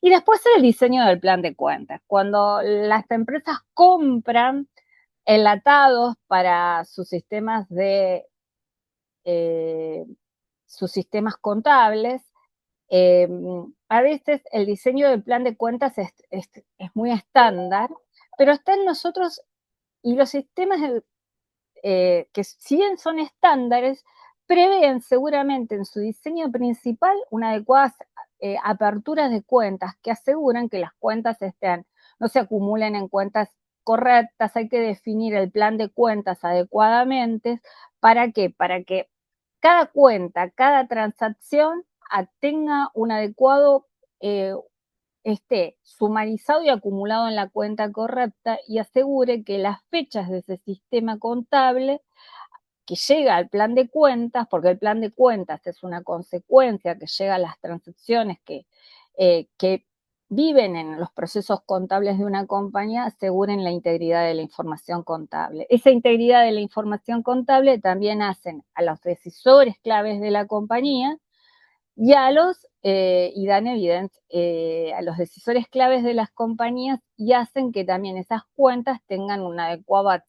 Y después el diseño del plan de cuentas. Cuando las empresas compran enlatados para sus sistemas contables, a veces el diseño del plan de cuentas es muy estándar, pero está en nosotros, y los sistemas que si bien son estándares, prevén seguramente en su diseño principal una adecuada aperturas de cuentas que aseguran que las cuentas no se acumulen en cuentas correctas. Hay que definir el plan de cuentas adecuadamente. ¿Para qué? Para que cada cuenta, cada transacción tenga un adecuado, esté sumarizado y acumulado en la cuenta correcta y asegure que las fechas de ese sistema contable que llega al plan de cuentas, porque el plan de cuentas es una consecuencia que llega a las transacciones que viven en los procesos contables de una compañía, aseguren la integridad de la información contable. Esa integridad de la información contable también hacen a los decisores claves de la compañía y dan evidencia a los decisores claves de las compañías y hacen que también esas cuentas tengan un adecuado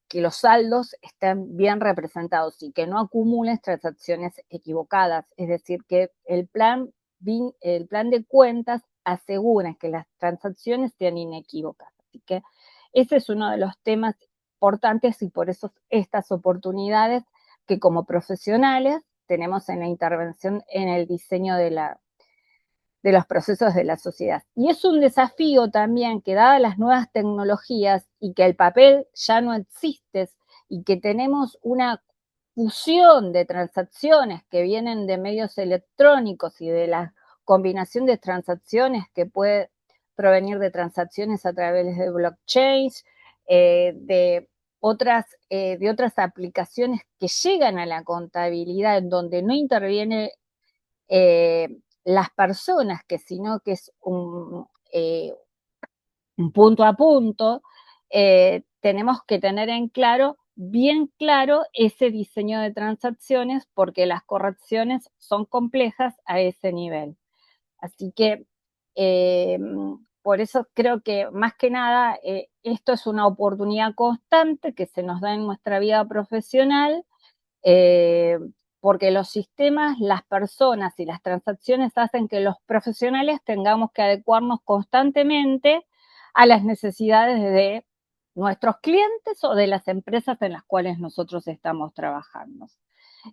que los saldos estén bien representados y que no acumulen transacciones equivocadas. Es decir, que el plan de cuentas asegura que las transacciones sean inequívocas. Así que ese es uno de los temas importantes y por eso estas oportunidades que como profesionales tenemos en la intervención en el diseño de los procesos de la sociedad. Y es un desafío también que dadas las nuevas tecnologías y que el papel ya no existe y que tenemos una fusión de transacciones que vienen de medios electrónicos y de la combinación de transacciones que puede provenir de transacciones a través de blockchain, de otras aplicaciones que llegan a la contabilidad en donde no interviene las personas, sino que es un punto a punto, tenemos que tener bien claro ese diseño de transacciones porque las correcciones son complejas a ese nivel. Así que por eso creo que más que nada esto es una oportunidad constante que se nos da en nuestra vida profesional, porque los sistemas, las personas y las transacciones hacen que los profesionales tengamos que adecuarnos constantemente a las necesidades de nuestros clientes o de las empresas en las cuales nosotros estamos trabajando.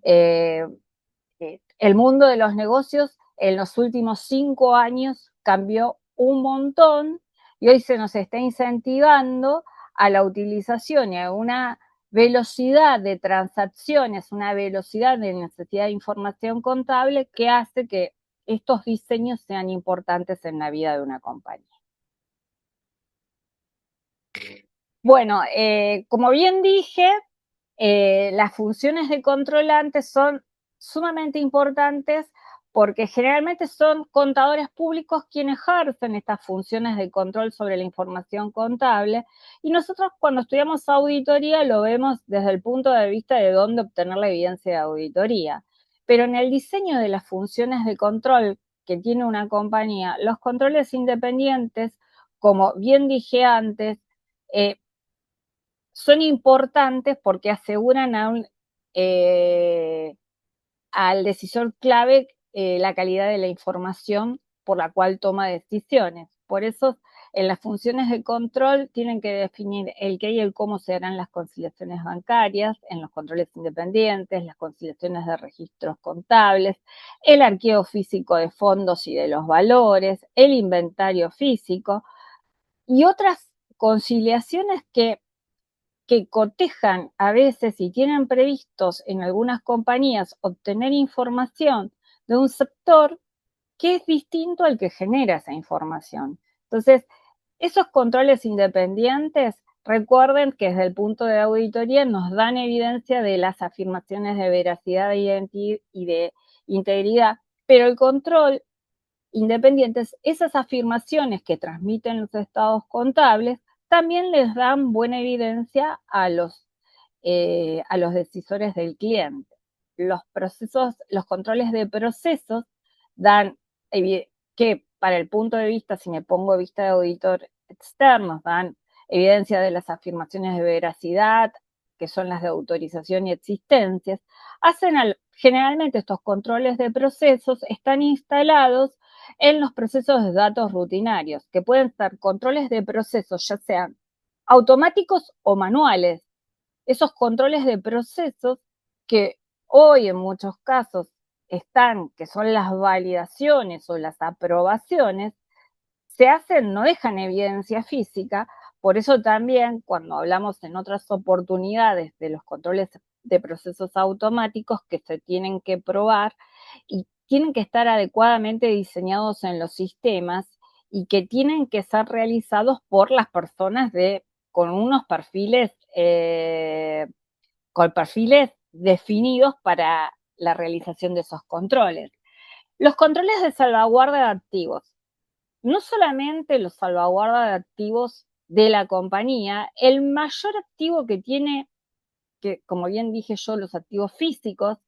El mundo de los negocios en los últimos 5 años cambió un montón y hoy se nos está incentivando a la utilización y a una velocidad de transacciones, una velocidad de necesidad de información contable que hace que estos diseños sean importantes en la vida de una compañía. Bueno, como bien dije, las funciones de controlantes son sumamente importantes porque generalmente son contadores públicos quienes ejercen estas funciones de control sobre la información contable y nosotros cuando estudiamos auditoría lo vemos desde el punto de vista de dónde obtener la evidencia de auditoría. Pero en el diseño de las funciones de control que tiene una compañía, los controles independientes, como bien dije antes, son importantes porque aseguran al decisor clave la calidad de la información por la cual toma decisiones. Por eso, en las funciones de control tienen que definir el qué y el cómo se harán las conciliaciones bancarias, en los controles independientes, las conciliaciones de registros contables, el archivo físico de fondos y de los valores, el inventario físico y otras conciliaciones que cotejan a veces y tienen previstos en algunas compañías obtener información de un sector que es distinto al que genera esa información. Entonces, esos controles independientes, recuerden que desde el punto de auditoría nos dan evidencia de las afirmaciones de veracidad y de integridad, pero el control independiente, esas afirmaciones que transmiten los estados contables, también les dan buena evidencia a los decisores del cliente. Los controles de procesos dan que para el punto de vista, si me pongo vista de auditor externo, dan evidencia de las afirmaciones de veracidad, que son las de autorización y existencias. Generalmente estos controles de procesos están instalados en los procesos de datos rutinarios, que pueden ser controles de procesos, ya sean automáticos o manuales. Esos controles de procesos que hoy en muchos casos que son las validaciones o las aprobaciones, se hacen, no dejan evidencia física, por eso también cuando hablamos en otras oportunidades de los controles de procesos automáticos que se tienen que probar y tienen que estar adecuadamente diseñados en los sistemas y que tienen que ser realizados por las personas de con unos perfiles, con perfiles definidos para la realización de esos controles. Los controles de salvaguarda de activos. No solamente los salvaguarda de activos de la compañía, el mayor activo que tiene, que como bien dije yo, los activos físicos,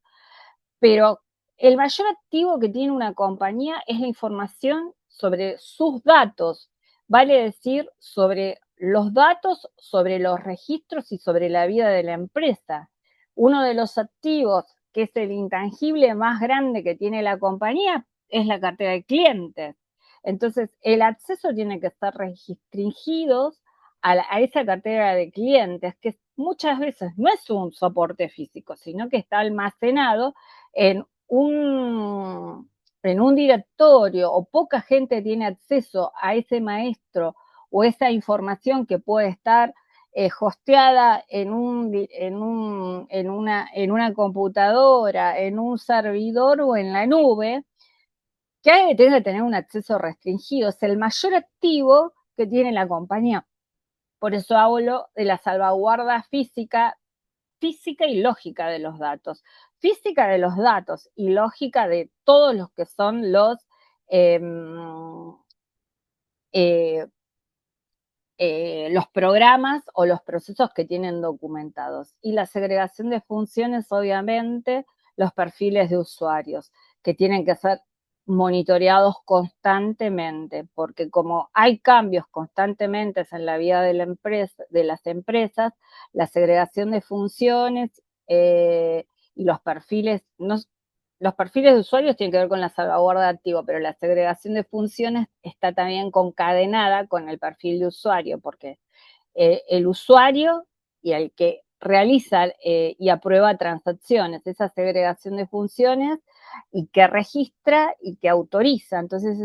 pero el mayor activo que tiene una compañía es la información sobre sus datos, vale decir, sobre los datos, sobre los registros y sobre la vida de la empresa. Uno de los activos, que es el intangible más grande que tiene la compañía, es la cartera de clientes. Entonces, el acceso tiene que estar restringido a esa cartera de clientes, que muchas veces no es un soporte físico, sino que está almacenado en un directorio, o poca gente tiene acceso a ese maestro o esa información que puede estar hosteada en una computadora, en un servidor o en la nube, que tiene que tener un acceso restringido. Es el mayor activo que tiene la compañía. Por eso hablo de la salvaguarda física y lógica de los datos. Física de los datos y lógica de todos los que son los programas o los procesos que tienen documentados. Y la segregación de funciones, obviamente, los perfiles de usuarios, que tienen que ser monitoreados constantemente, porque como hay cambios constantemente en la vida de las empresas, la segregación de funciones y los perfiles de usuarios tienen que ver con la salvaguarda de activo, pero la segregación de funciones está también concadenada con el perfil de usuario, porque el usuario y el que realiza y aprueba transacciones, esa segregación de funciones, y que registra y que autoriza. Entonces,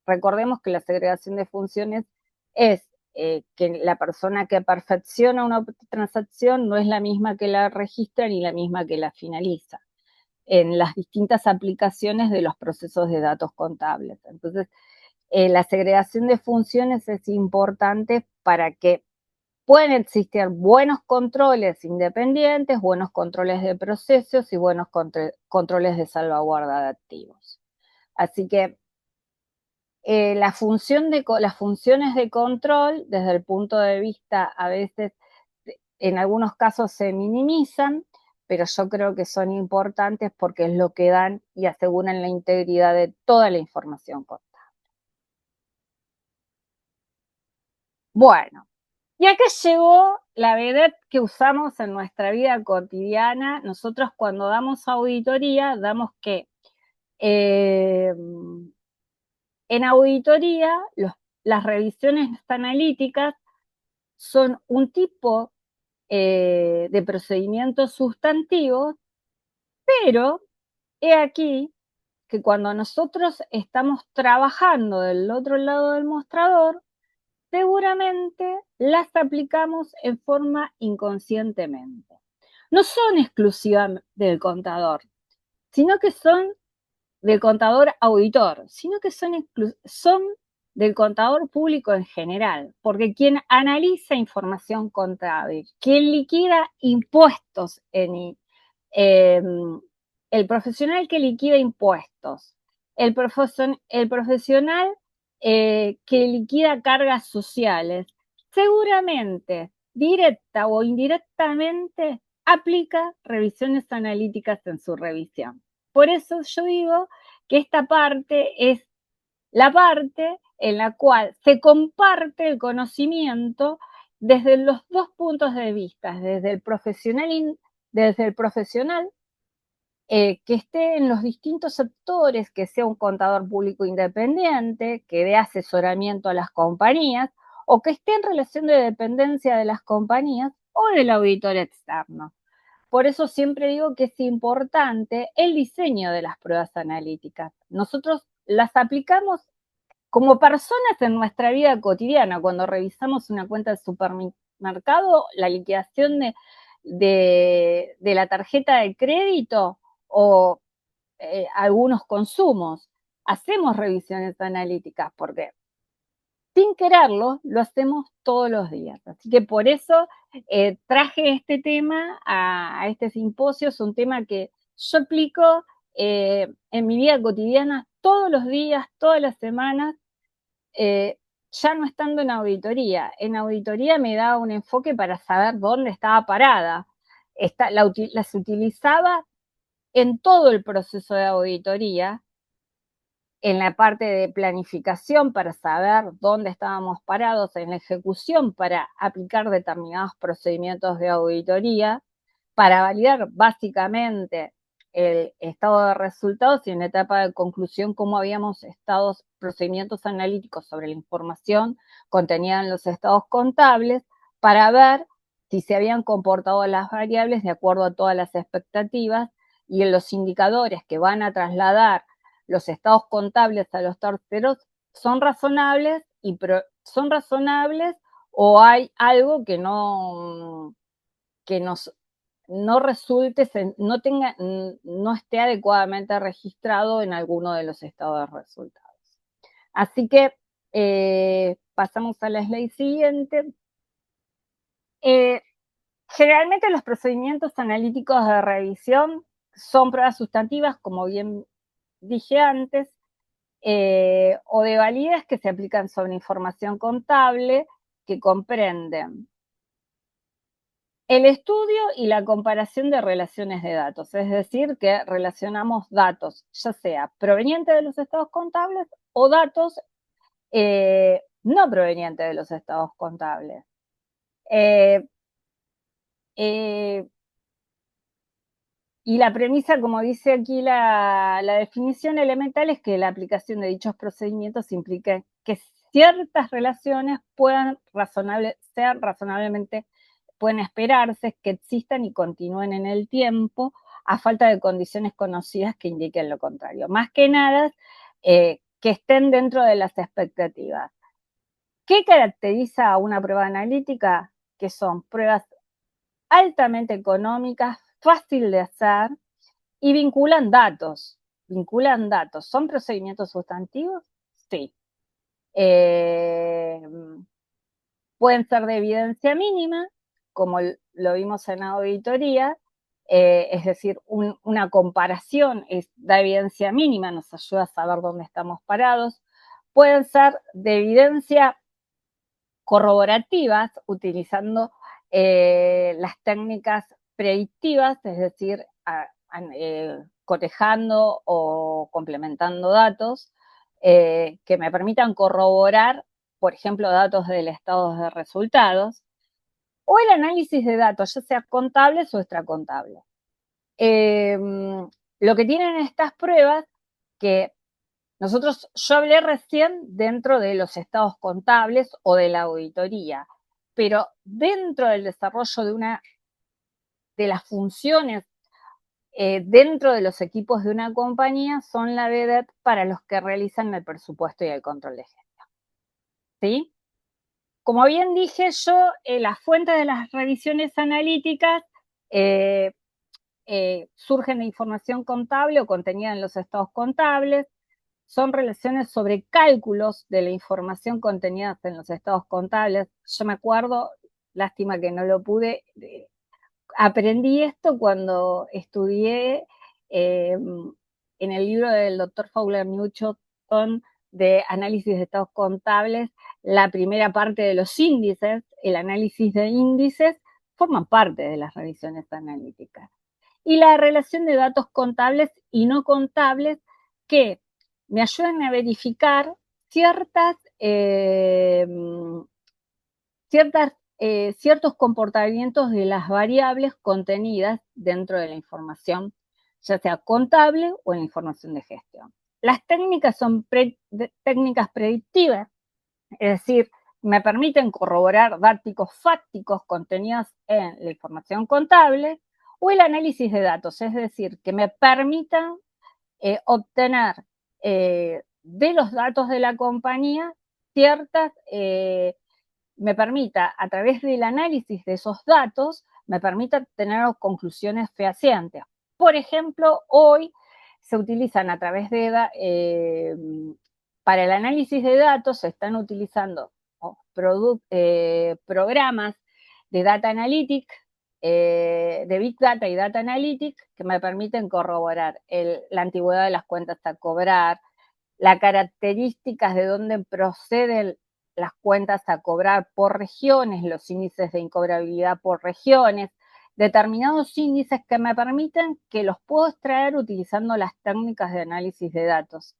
recordemos que la segregación de funciones es que la persona que perfecciona una transacción no es la misma que la registra ni la misma que la finaliza en las distintas aplicaciones de los procesos de datos contables. Entonces, la segregación de funciones es importante para que puedan existir buenos controles independientes, buenos controles de procesos y buenos controles de salvaguarda de activos. Así que las funciones de control, desde el punto de vista, a veces, en algunos casos se minimizan, pero yo creo que son importantes porque es lo que dan y aseguran la integridad de toda la información contable. Bueno, y acá llegó la vedette que usamos en nuestra vida cotidiana. Nosotros, cuando damos auditoría, damos que en auditoría las revisiones analíticas son un tipo de procedimientos sustantivos, pero he aquí que cuando nosotros estamos trabajando del otro lado del mostrador, seguramente las aplicamos en forma inconscientemente. No son exclusivas del contador, sino que son del contador auditor, sino que son del contador público en general, porque quien analiza información contable, quien liquida impuestos el profesional que liquida impuestos, el profesional que liquida cargas sociales, seguramente, directa o indirectamente, aplica revisiones analíticas en su revisión. Por eso yo digo que esta parte es la parte en la cual se comparte el conocimiento desde los dos puntos de vista, desde el profesional que esté en los distintos sectores, que sea un contador público independiente, que dé asesoramiento a las compañías, o que esté en relación de dependencia de las compañías o del auditor externo. Por eso siempre digo que es importante el diseño de las pruebas analíticas. Nosotros las aplicamos como personas en nuestra vida cotidiana. Cuando revisamos una cuenta de supermercado, la liquidación de la tarjeta de crédito o algunos consumos, hacemos revisiones analíticas porque sin quererlo, lo hacemos todos los días. Así que por eso traje este tema a este simposio. Es un tema que yo aplico en mi vida cotidiana todos los días, todas las semanas, ya no estando en auditoría. En auditoría me daba un enfoque para saber dónde estaba parada. Las utilizaba en todo el proceso de auditoría, en la parte de planificación para saber dónde estábamos parados, en la ejecución para aplicar determinados procedimientos de auditoría, para validar básicamente el estado de resultados y en la etapa de conclusión cómo habíamos estado procedimientos analíticos sobre la información contenida en los estados contables, para ver si se habían comportado las variables de acuerdo a todas las expectativas y en los indicadores que van a trasladar los estados contables a los terceros son razonables o hay algo que no resulte, no esté adecuadamente registrado en alguno de los estados de resultados. Así que pasamos a la slide siguiente. Generalmente los procedimientos analíticos de revisión son pruebas sustantivas, como bien dije antes, o de validez que se aplican sobre información contable que comprenden el estudio y la comparación de relaciones de datos, es decir, que relacionamos datos, ya sea provenientes de los estados contables o datos no provenientes de los estados contables. Y la premisa, como dice aquí la definición elemental, es que la aplicación de dichos procedimientos implica que ciertas relaciones pueden esperarse que existan y continúen en el tiempo a falta de condiciones conocidas que indiquen lo contrario. Más que nada, que estén dentro de las expectativas. ¿Qué caracteriza a una prueba analítica? Que son pruebas altamente económicas, fácil de hacer y vinculan datos. ¿Son procedimientos sustantivos? Sí. Pueden ser de evidencia mínima, como lo vimos en la auditoría, es decir, una comparación da evidencia mínima, nos ayuda a saber dónde estamos parados. Pueden ser de evidencia corroborativas, utilizando las técnicas predictivas, es decir, cotejando o complementando datos que me permitan corroborar, por ejemplo, datos del estado de resultados, o el análisis de datos, ya sea contables o extracontables. Lo que tienen estas pruebas, que yo hablé recién dentro de los estados contables o de la auditoría, pero dentro del desarrollo de las funciones dentro de los equipos de una compañía son la vedette para los que realizan el presupuesto y el control de gestión. ¿Sí? Como bien dije yo, las fuentes de las revisiones analíticas surgen de información contable o contenida en los estados contables, son relaciones sobre cálculos de la información contenida en los estados contables. Yo me acuerdo, lástima que no lo pude, aprendí esto cuando estudié en el libro del doctor Fowler Newton de análisis de estados contables, la primera parte de los índices, el análisis de índices, forman parte de las revisiones analíticas. Y la relación de datos contables y no contables que me ayudan a verificar ciertos comportamientos de las variables contenidas dentro de la información, ya sea contable o en la información de gestión. Las técnicas son técnicas predictivas, es decir, me permiten corroborar datos fácticos contenidos en la información contable, o el análisis de datos, es decir, que me permitan obtener de los datos de la compañía me permita, a través del análisis de esos datos, me permita tener conclusiones fehacientes. Por ejemplo, hoy se utilizan a través de para el análisis de datos se están utilizando programas de Data Analytics, de Big Data y Data Analytics, que me permiten corroborar la antigüedad de las cuentas a cobrar, las características de dónde proceden las cuentas a cobrar por regiones, los índices de incobrabilidad por regiones, determinados índices que me permiten que los puedo extraer utilizando las técnicas de análisis de datos.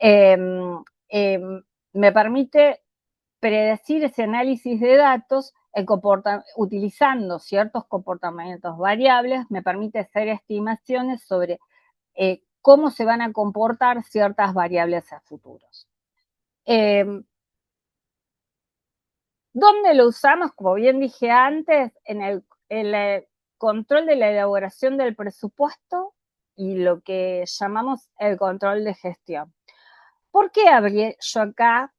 Me permite predecir ese análisis de datos utilizando ciertos comportamientos variables, me permite hacer estimaciones sobre cómo se van a comportar ciertas variables a futuros. ¿Dónde lo usamos? Como bien dije antes, en el control de la elaboración del presupuesto y lo que llamamos el control de gestión. ¿Por qué hablé yo acá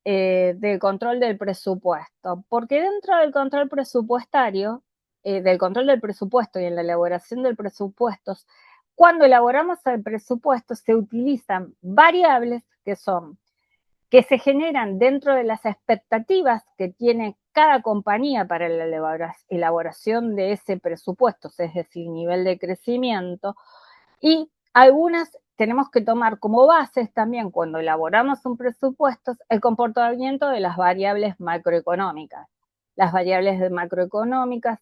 del control del presupuesto? Porque dentro del control presupuestario, del control del presupuesto y en la elaboración del presupuesto, cuando elaboramos el presupuesto se utilizan variables que se generan dentro de las expectativas que tiene cada compañía para la elaboración de ese presupuesto, es decir, nivel de crecimiento, y algunas tenemos que tomar como bases también cuando elaboramos un presupuesto el comportamiento de las variables macroeconómicas. Las variables macroeconómicas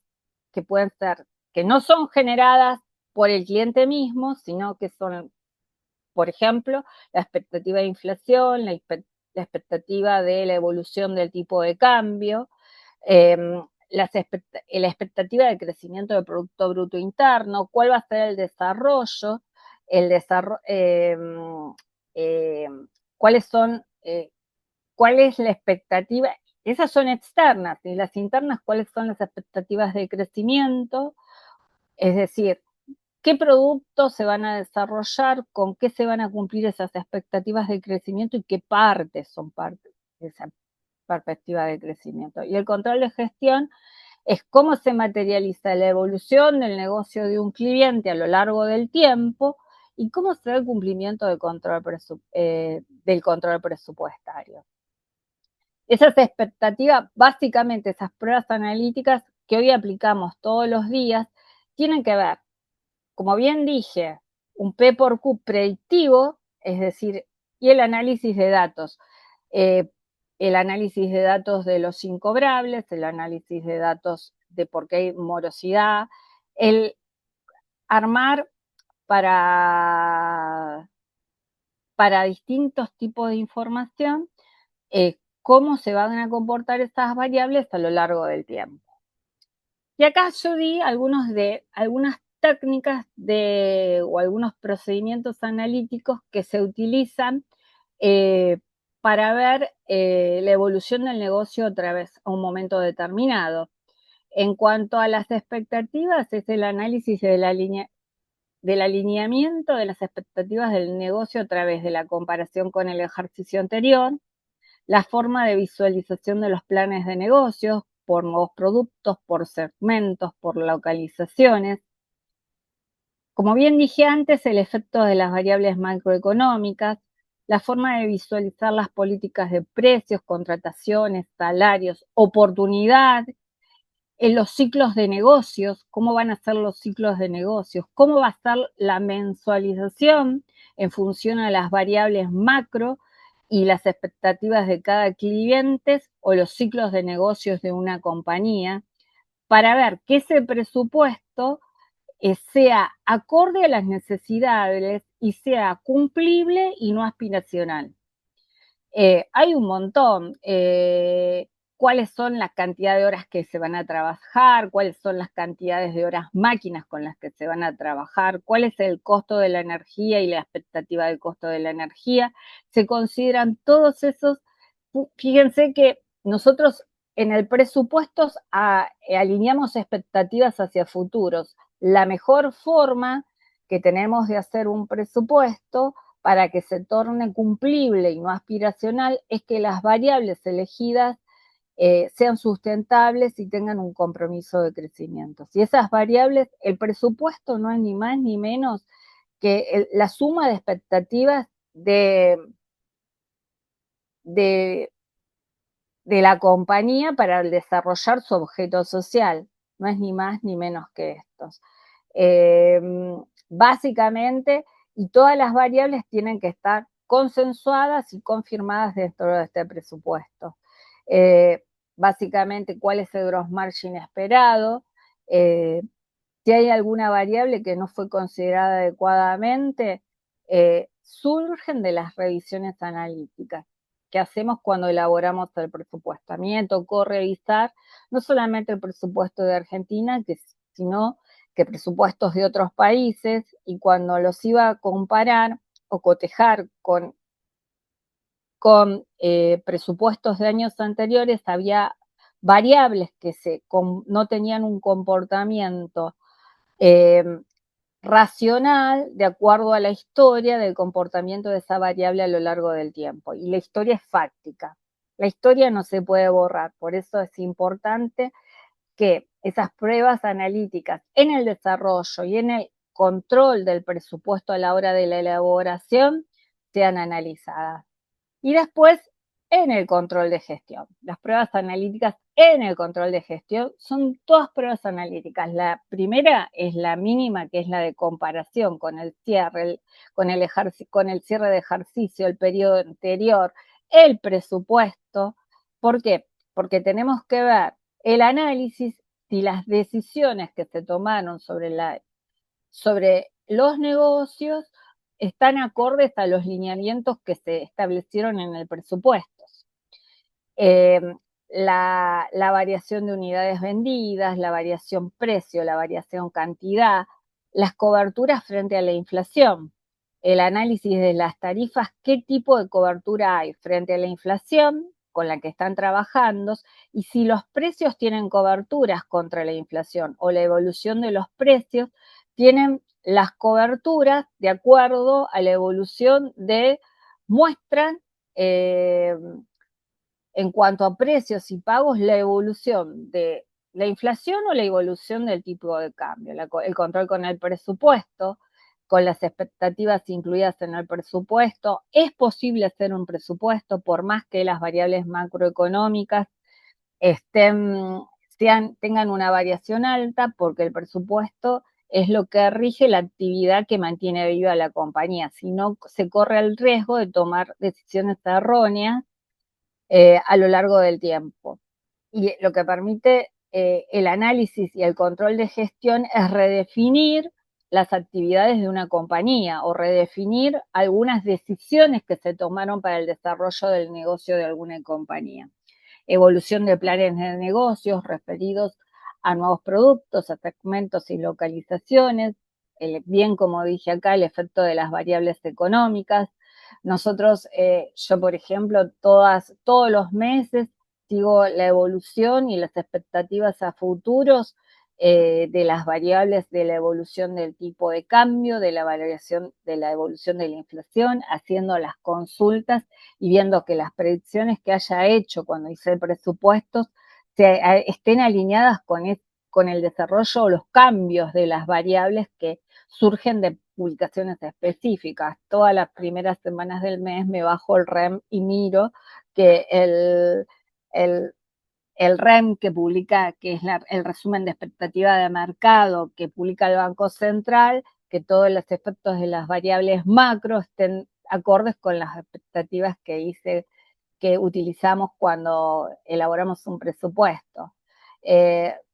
que pueden ser, que no son generadas por el cliente mismo, sino que son, por ejemplo, la expectativa de inflación, la expectativa de la evolución del tipo de cambio, la expectativa de crecimiento del Producto Bruto Interno, cuál va a ser el desarrollo, cuál es la expectativa, esas son externas, y las internas, cuáles son las expectativas de crecimiento, es decir, qué productos se van a desarrollar, con qué se van a cumplir esas expectativas de crecimiento y qué partes son parte de esa perspectiva de crecimiento. Y el control de gestión es cómo se materializa la evolución del negocio de un cliente a lo largo del tiempo y cómo se da el cumplimiento del control presupuestario. Esas expectativas, básicamente esas pruebas analíticas que hoy aplicamos todos los días, tienen que ver, como bien dije, un P por Q predictivo, es decir, y el análisis de datos. El análisis de datos de los incobrables, el análisis de datos de por qué hay morosidad, el armar para distintos tipos de información, cómo se van a comportar estas variables a lo largo del tiempo. Y acá yo di algunas técnicas o algunos procedimientos analíticos que se utilizan para ver la evolución del negocio otra vez a un momento determinado. En cuanto a las expectativas, es el análisis del alineamiento de las expectativas del negocio a través de la comparación con el ejercicio anterior, la forma de visualización de los planes de negocios por nuevos productos, por segmentos, por localizaciones. Como bien dije antes, el efecto de las variables macroeconómicas, la forma de visualizar las políticas de precios, contrataciones, salarios, oportunidad, en los ciclos de negocios, cómo van a ser los ciclos de negocios, cómo va a ser la mensualización en función a las variables macro y las expectativas de cada cliente o los ciclos de negocios de una compañía, para ver que ese presupuesto sea acorde a las necesidades y sea cumplible y no aspiracional. Hay un montón. ¿Cuáles son la cantidad de horas que se van a trabajar? ¿Cuáles son las cantidades de horas máquinas con las que se van a trabajar? ¿Cuál es el costo de la energía y la expectativa del costo de la energía? Se consideran todos esos. Fíjense que nosotros en el presupuesto alineamos expectativas hacia futuros. La mejor forma que tenemos de hacer un presupuesto para que se torne cumplible y no aspiracional es que las variables elegidas sean sustentables y tengan un compromiso de crecimiento. Si esas variables, el presupuesto no es ni más ni menos que la suma de expectativas de de la compañía para desarrollar su objeto social. No es ni más ni menos que estos. Básicamente, y todas las variables tienen que estar consensuadas y confirmadas dentro de este presupuesto. Básicamente, cuál es el gross margin esperado, si hay alguna variable que no fue considerada adecuadamente, surgen de las revisiones analíticas que hacemos cuando elaboramos el presupuesto. A mí me tocó revisar no solamente el presupuesto de Argentina, sino que presupuestos de otros países, y cuando los iba a comparar o cotejar con presupuestos de años anteriores, había variables que no tenían un comportamiento racional de acuerdo a la historia del comportamiento de esa variable a lo largo del tiempo. Y la historia es fáctica. La historia no se puede borrar. Por eso es importante que esas pruebas analíticas en el desarrollo y en el control del presupuesto a la hora de la elaboración sean analizadas. Y después, en el control de gestión. Las pruebas analíticas en el control de gestión son todas pruebas analíticas. La primera es la mínima, que es la de comparación con el cierre, con el cierre de ejercicio, el periodo anterior, el presupuesto. ¿Por qué? Porque tenemos que ver el análisis si las decisiones que se tomaron sobre los negocios están acordes a los lineamientos que se establecieron en el presupuesto. La variación de unidades vendidas, la variación precio, la variación cantidad, las coberturas frente a la inflación, el análisis de las tarifas, qué tipo de cobertura hay frente a la inflación con la que están trabajando, y si los precios tienen coberturas contra la inflación o la evolución de los precios, tienen las coberturas de acuerdo a la evolución muestran en cuanto a precios y pagos, la evolución de la inflación o la evolución del tipo de cambio, el control con el presupuesto, con las expectativas incluidas en el presupuesto. Es posible hacer un presupuesto por más que las variables macroeconómicas tengan una variación alta, porque el presupuesto es lo que rige la actividad que mantiene viva la compañía. Si no, se corre el riesgo de tomar decisiones erróneas a lo largo del tiempo. Y lo que permite el análisis y el control de gestión es redefinir las actividades de una compañía o redefinir algunas decisiones que se tomaron para el desarrollo del negocio de alguna compañía. Evolución de planes de negocios referidos a nuevos productos, a segmentos y localizaciones, bien como dije acá, el efecto de las variables económicas. Nosotros, yo por ejemplo, todos los meses sigo la evolución y las expectativas a futuros de las variables de la evolución del tipo de cambio, de la variación de la evolución de la inflación, haciendo las consultas y viendo que las predicciones que haya hecho cuando hice el presupuesto estén alineadas con el desarrollo o los cambios de las variables que surgen de publicaciones específicas. Todas las primeras semanas del mes me bajo el REM y miro que el REM que publica, que es el resumen de expectativa de mercado que publica el Banco Central, que todos los efectos de las variables macro estén acordes con las expectativas que utilizamos cuando elaboramos un presupuesto.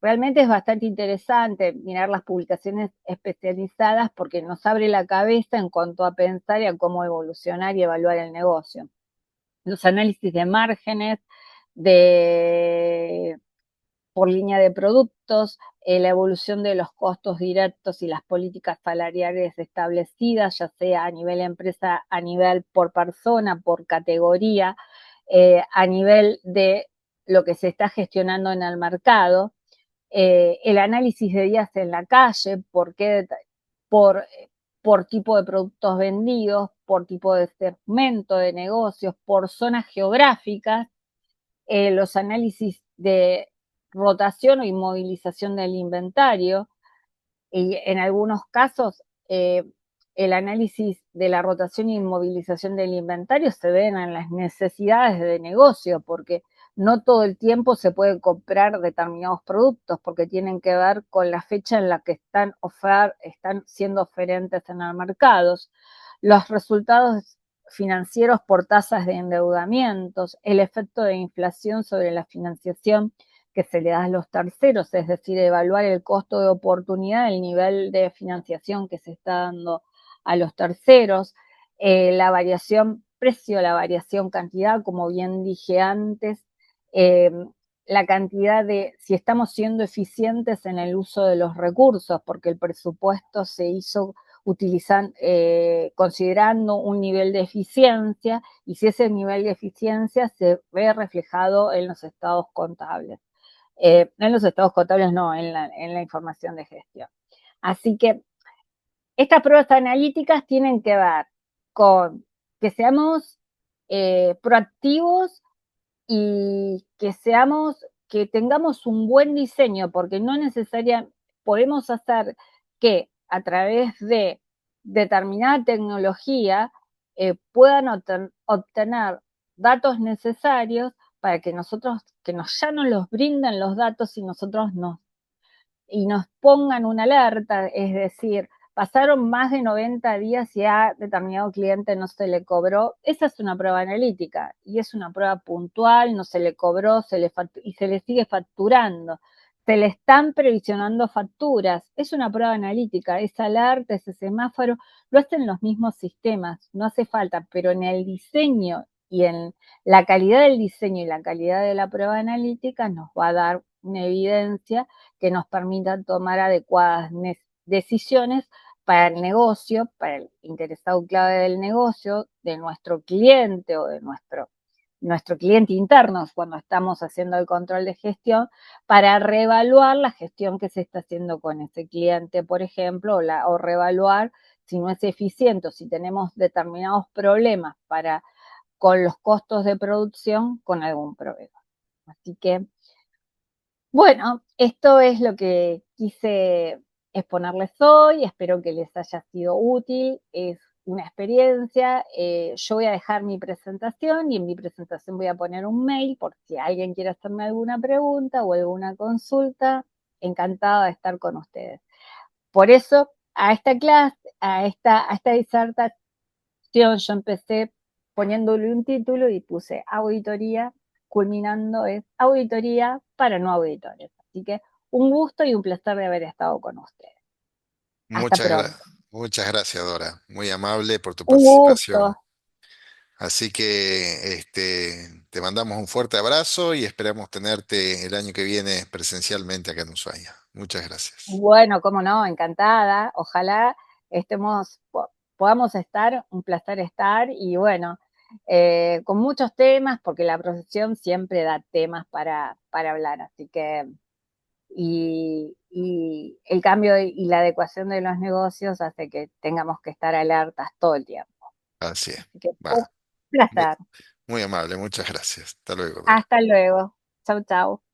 Realmente es bastante interesante mirar las publicaciones especializadas porque nos abre la cabeza en cuanto a pensar y a cómo evolucionar y evaluar el negocio. Los análisis de márgenes, por línea de productos, la evolución de los costos directos y las políticas salariales establecidas, ya sea a nivel empresa, a nivel por persona, por categoría, a nivel de lo que se está gestionando en el mercado, el análisis de días en la calle, por tipo de productos vendidos, por tipo de segmento de negocios, por zonas geográficas, los análisis de rotación o inmovilización del inventario, y en algunos casos el análisis de la rotación e inmovilización del inventario se ven en las necesidades de negocio, porque no todo el tiempo se puede comprar determinados productos, porque tienen que ver con la fecha en la que están siendo oferentes en el mercado, los resultados financieros por tasas de endeudamientos, el efecto de inflación sobre la financiación que se le da a los terceros, es decir, evaluar el costo de oportunidad, el nivel de financiación que se está dando a los terceros, la variación precio, la variación cantidad, como bien dije antes, eh, la cantidad de si estamos siendo eficientes en el uso de los recursos, porque el presupuesto se hizo considerando un nivel de eficiencia, y si ese nivel de eficiencia se ve reflejado en los estados contables. En los estados contables no, en la información de gestión. Así que estas pruebas analíticas tienen que ver con que seamos proactivos y que tengamos un buen diseño, porque no necesariamente podemos hacer que a través de determinada tecnología puedan obtener datos necesarios para que nosotros, ya nos los brinden los datos y nos pongan una alerta, es decir, pasaron más de 90 días y a determinado cliente no se le cobró. Esa es una prueba analítica y es una prueba puntual, no se le cobró y se le sigue facturando. Se le están previsionando facturas. Es una prueba analítica, esa alerta, ese semáforo, lo hacen los mismos sistemas, no hace falta, pero en el diseño y en la calidad del diseño y la calidad de la prueba analítica nos va a dar una evidencia que nos permita tomar adecuadas decisiones para el negocio, para el interesado clave del negocio, de nuestro cliente o de nuestro cliente interno cuando estamos haciendo el control de gestión, para reevaluar la gestión que se está haciendo con ese cliente, por ejemplo, o reevaluar si no es eficiente o si tenemos determinados problemas con los costos de producción con algún proveedor. Así que bueno, esto es lo que quise exponerles hoy, espero que les haya sido útil, es una experiencia, yo voy a dejar mi presentación y en mi presentación voy a poner un mail por si alguien quiere hacerme alguna pregunta o alguna consulta, encantada de estar con ustedes. Por eso, a esta clase, a esta disertación, yo empecé poniéndole un título y puse auditoría, culminando es auditoría para no auditores. Así que un gusto y un placer de haber estado con ustedes. Hasta Muchas, pronto. muchas gracias, Dora. Muy amable por tu Un gusto. participación. Así que te mandamos un fuerte abrazo y esperamos tenerte el año que viene presencialmente acá en Ushuaia. Muchas gracias. Bueno, cómo no, encantada. Ojalá podamos estar, un placer estar y bueno, con muchos temas, porque la profesión siempre da temas para hablar. Así que y el cambio y la adecuación de los negocios hace que tengamos que estar alertas todo el tiempo. Así es. Así que un Va. Muy, placer. muy amable, muchas gracias. Hasta luego, Dora. Hasta luego. Chau, chau.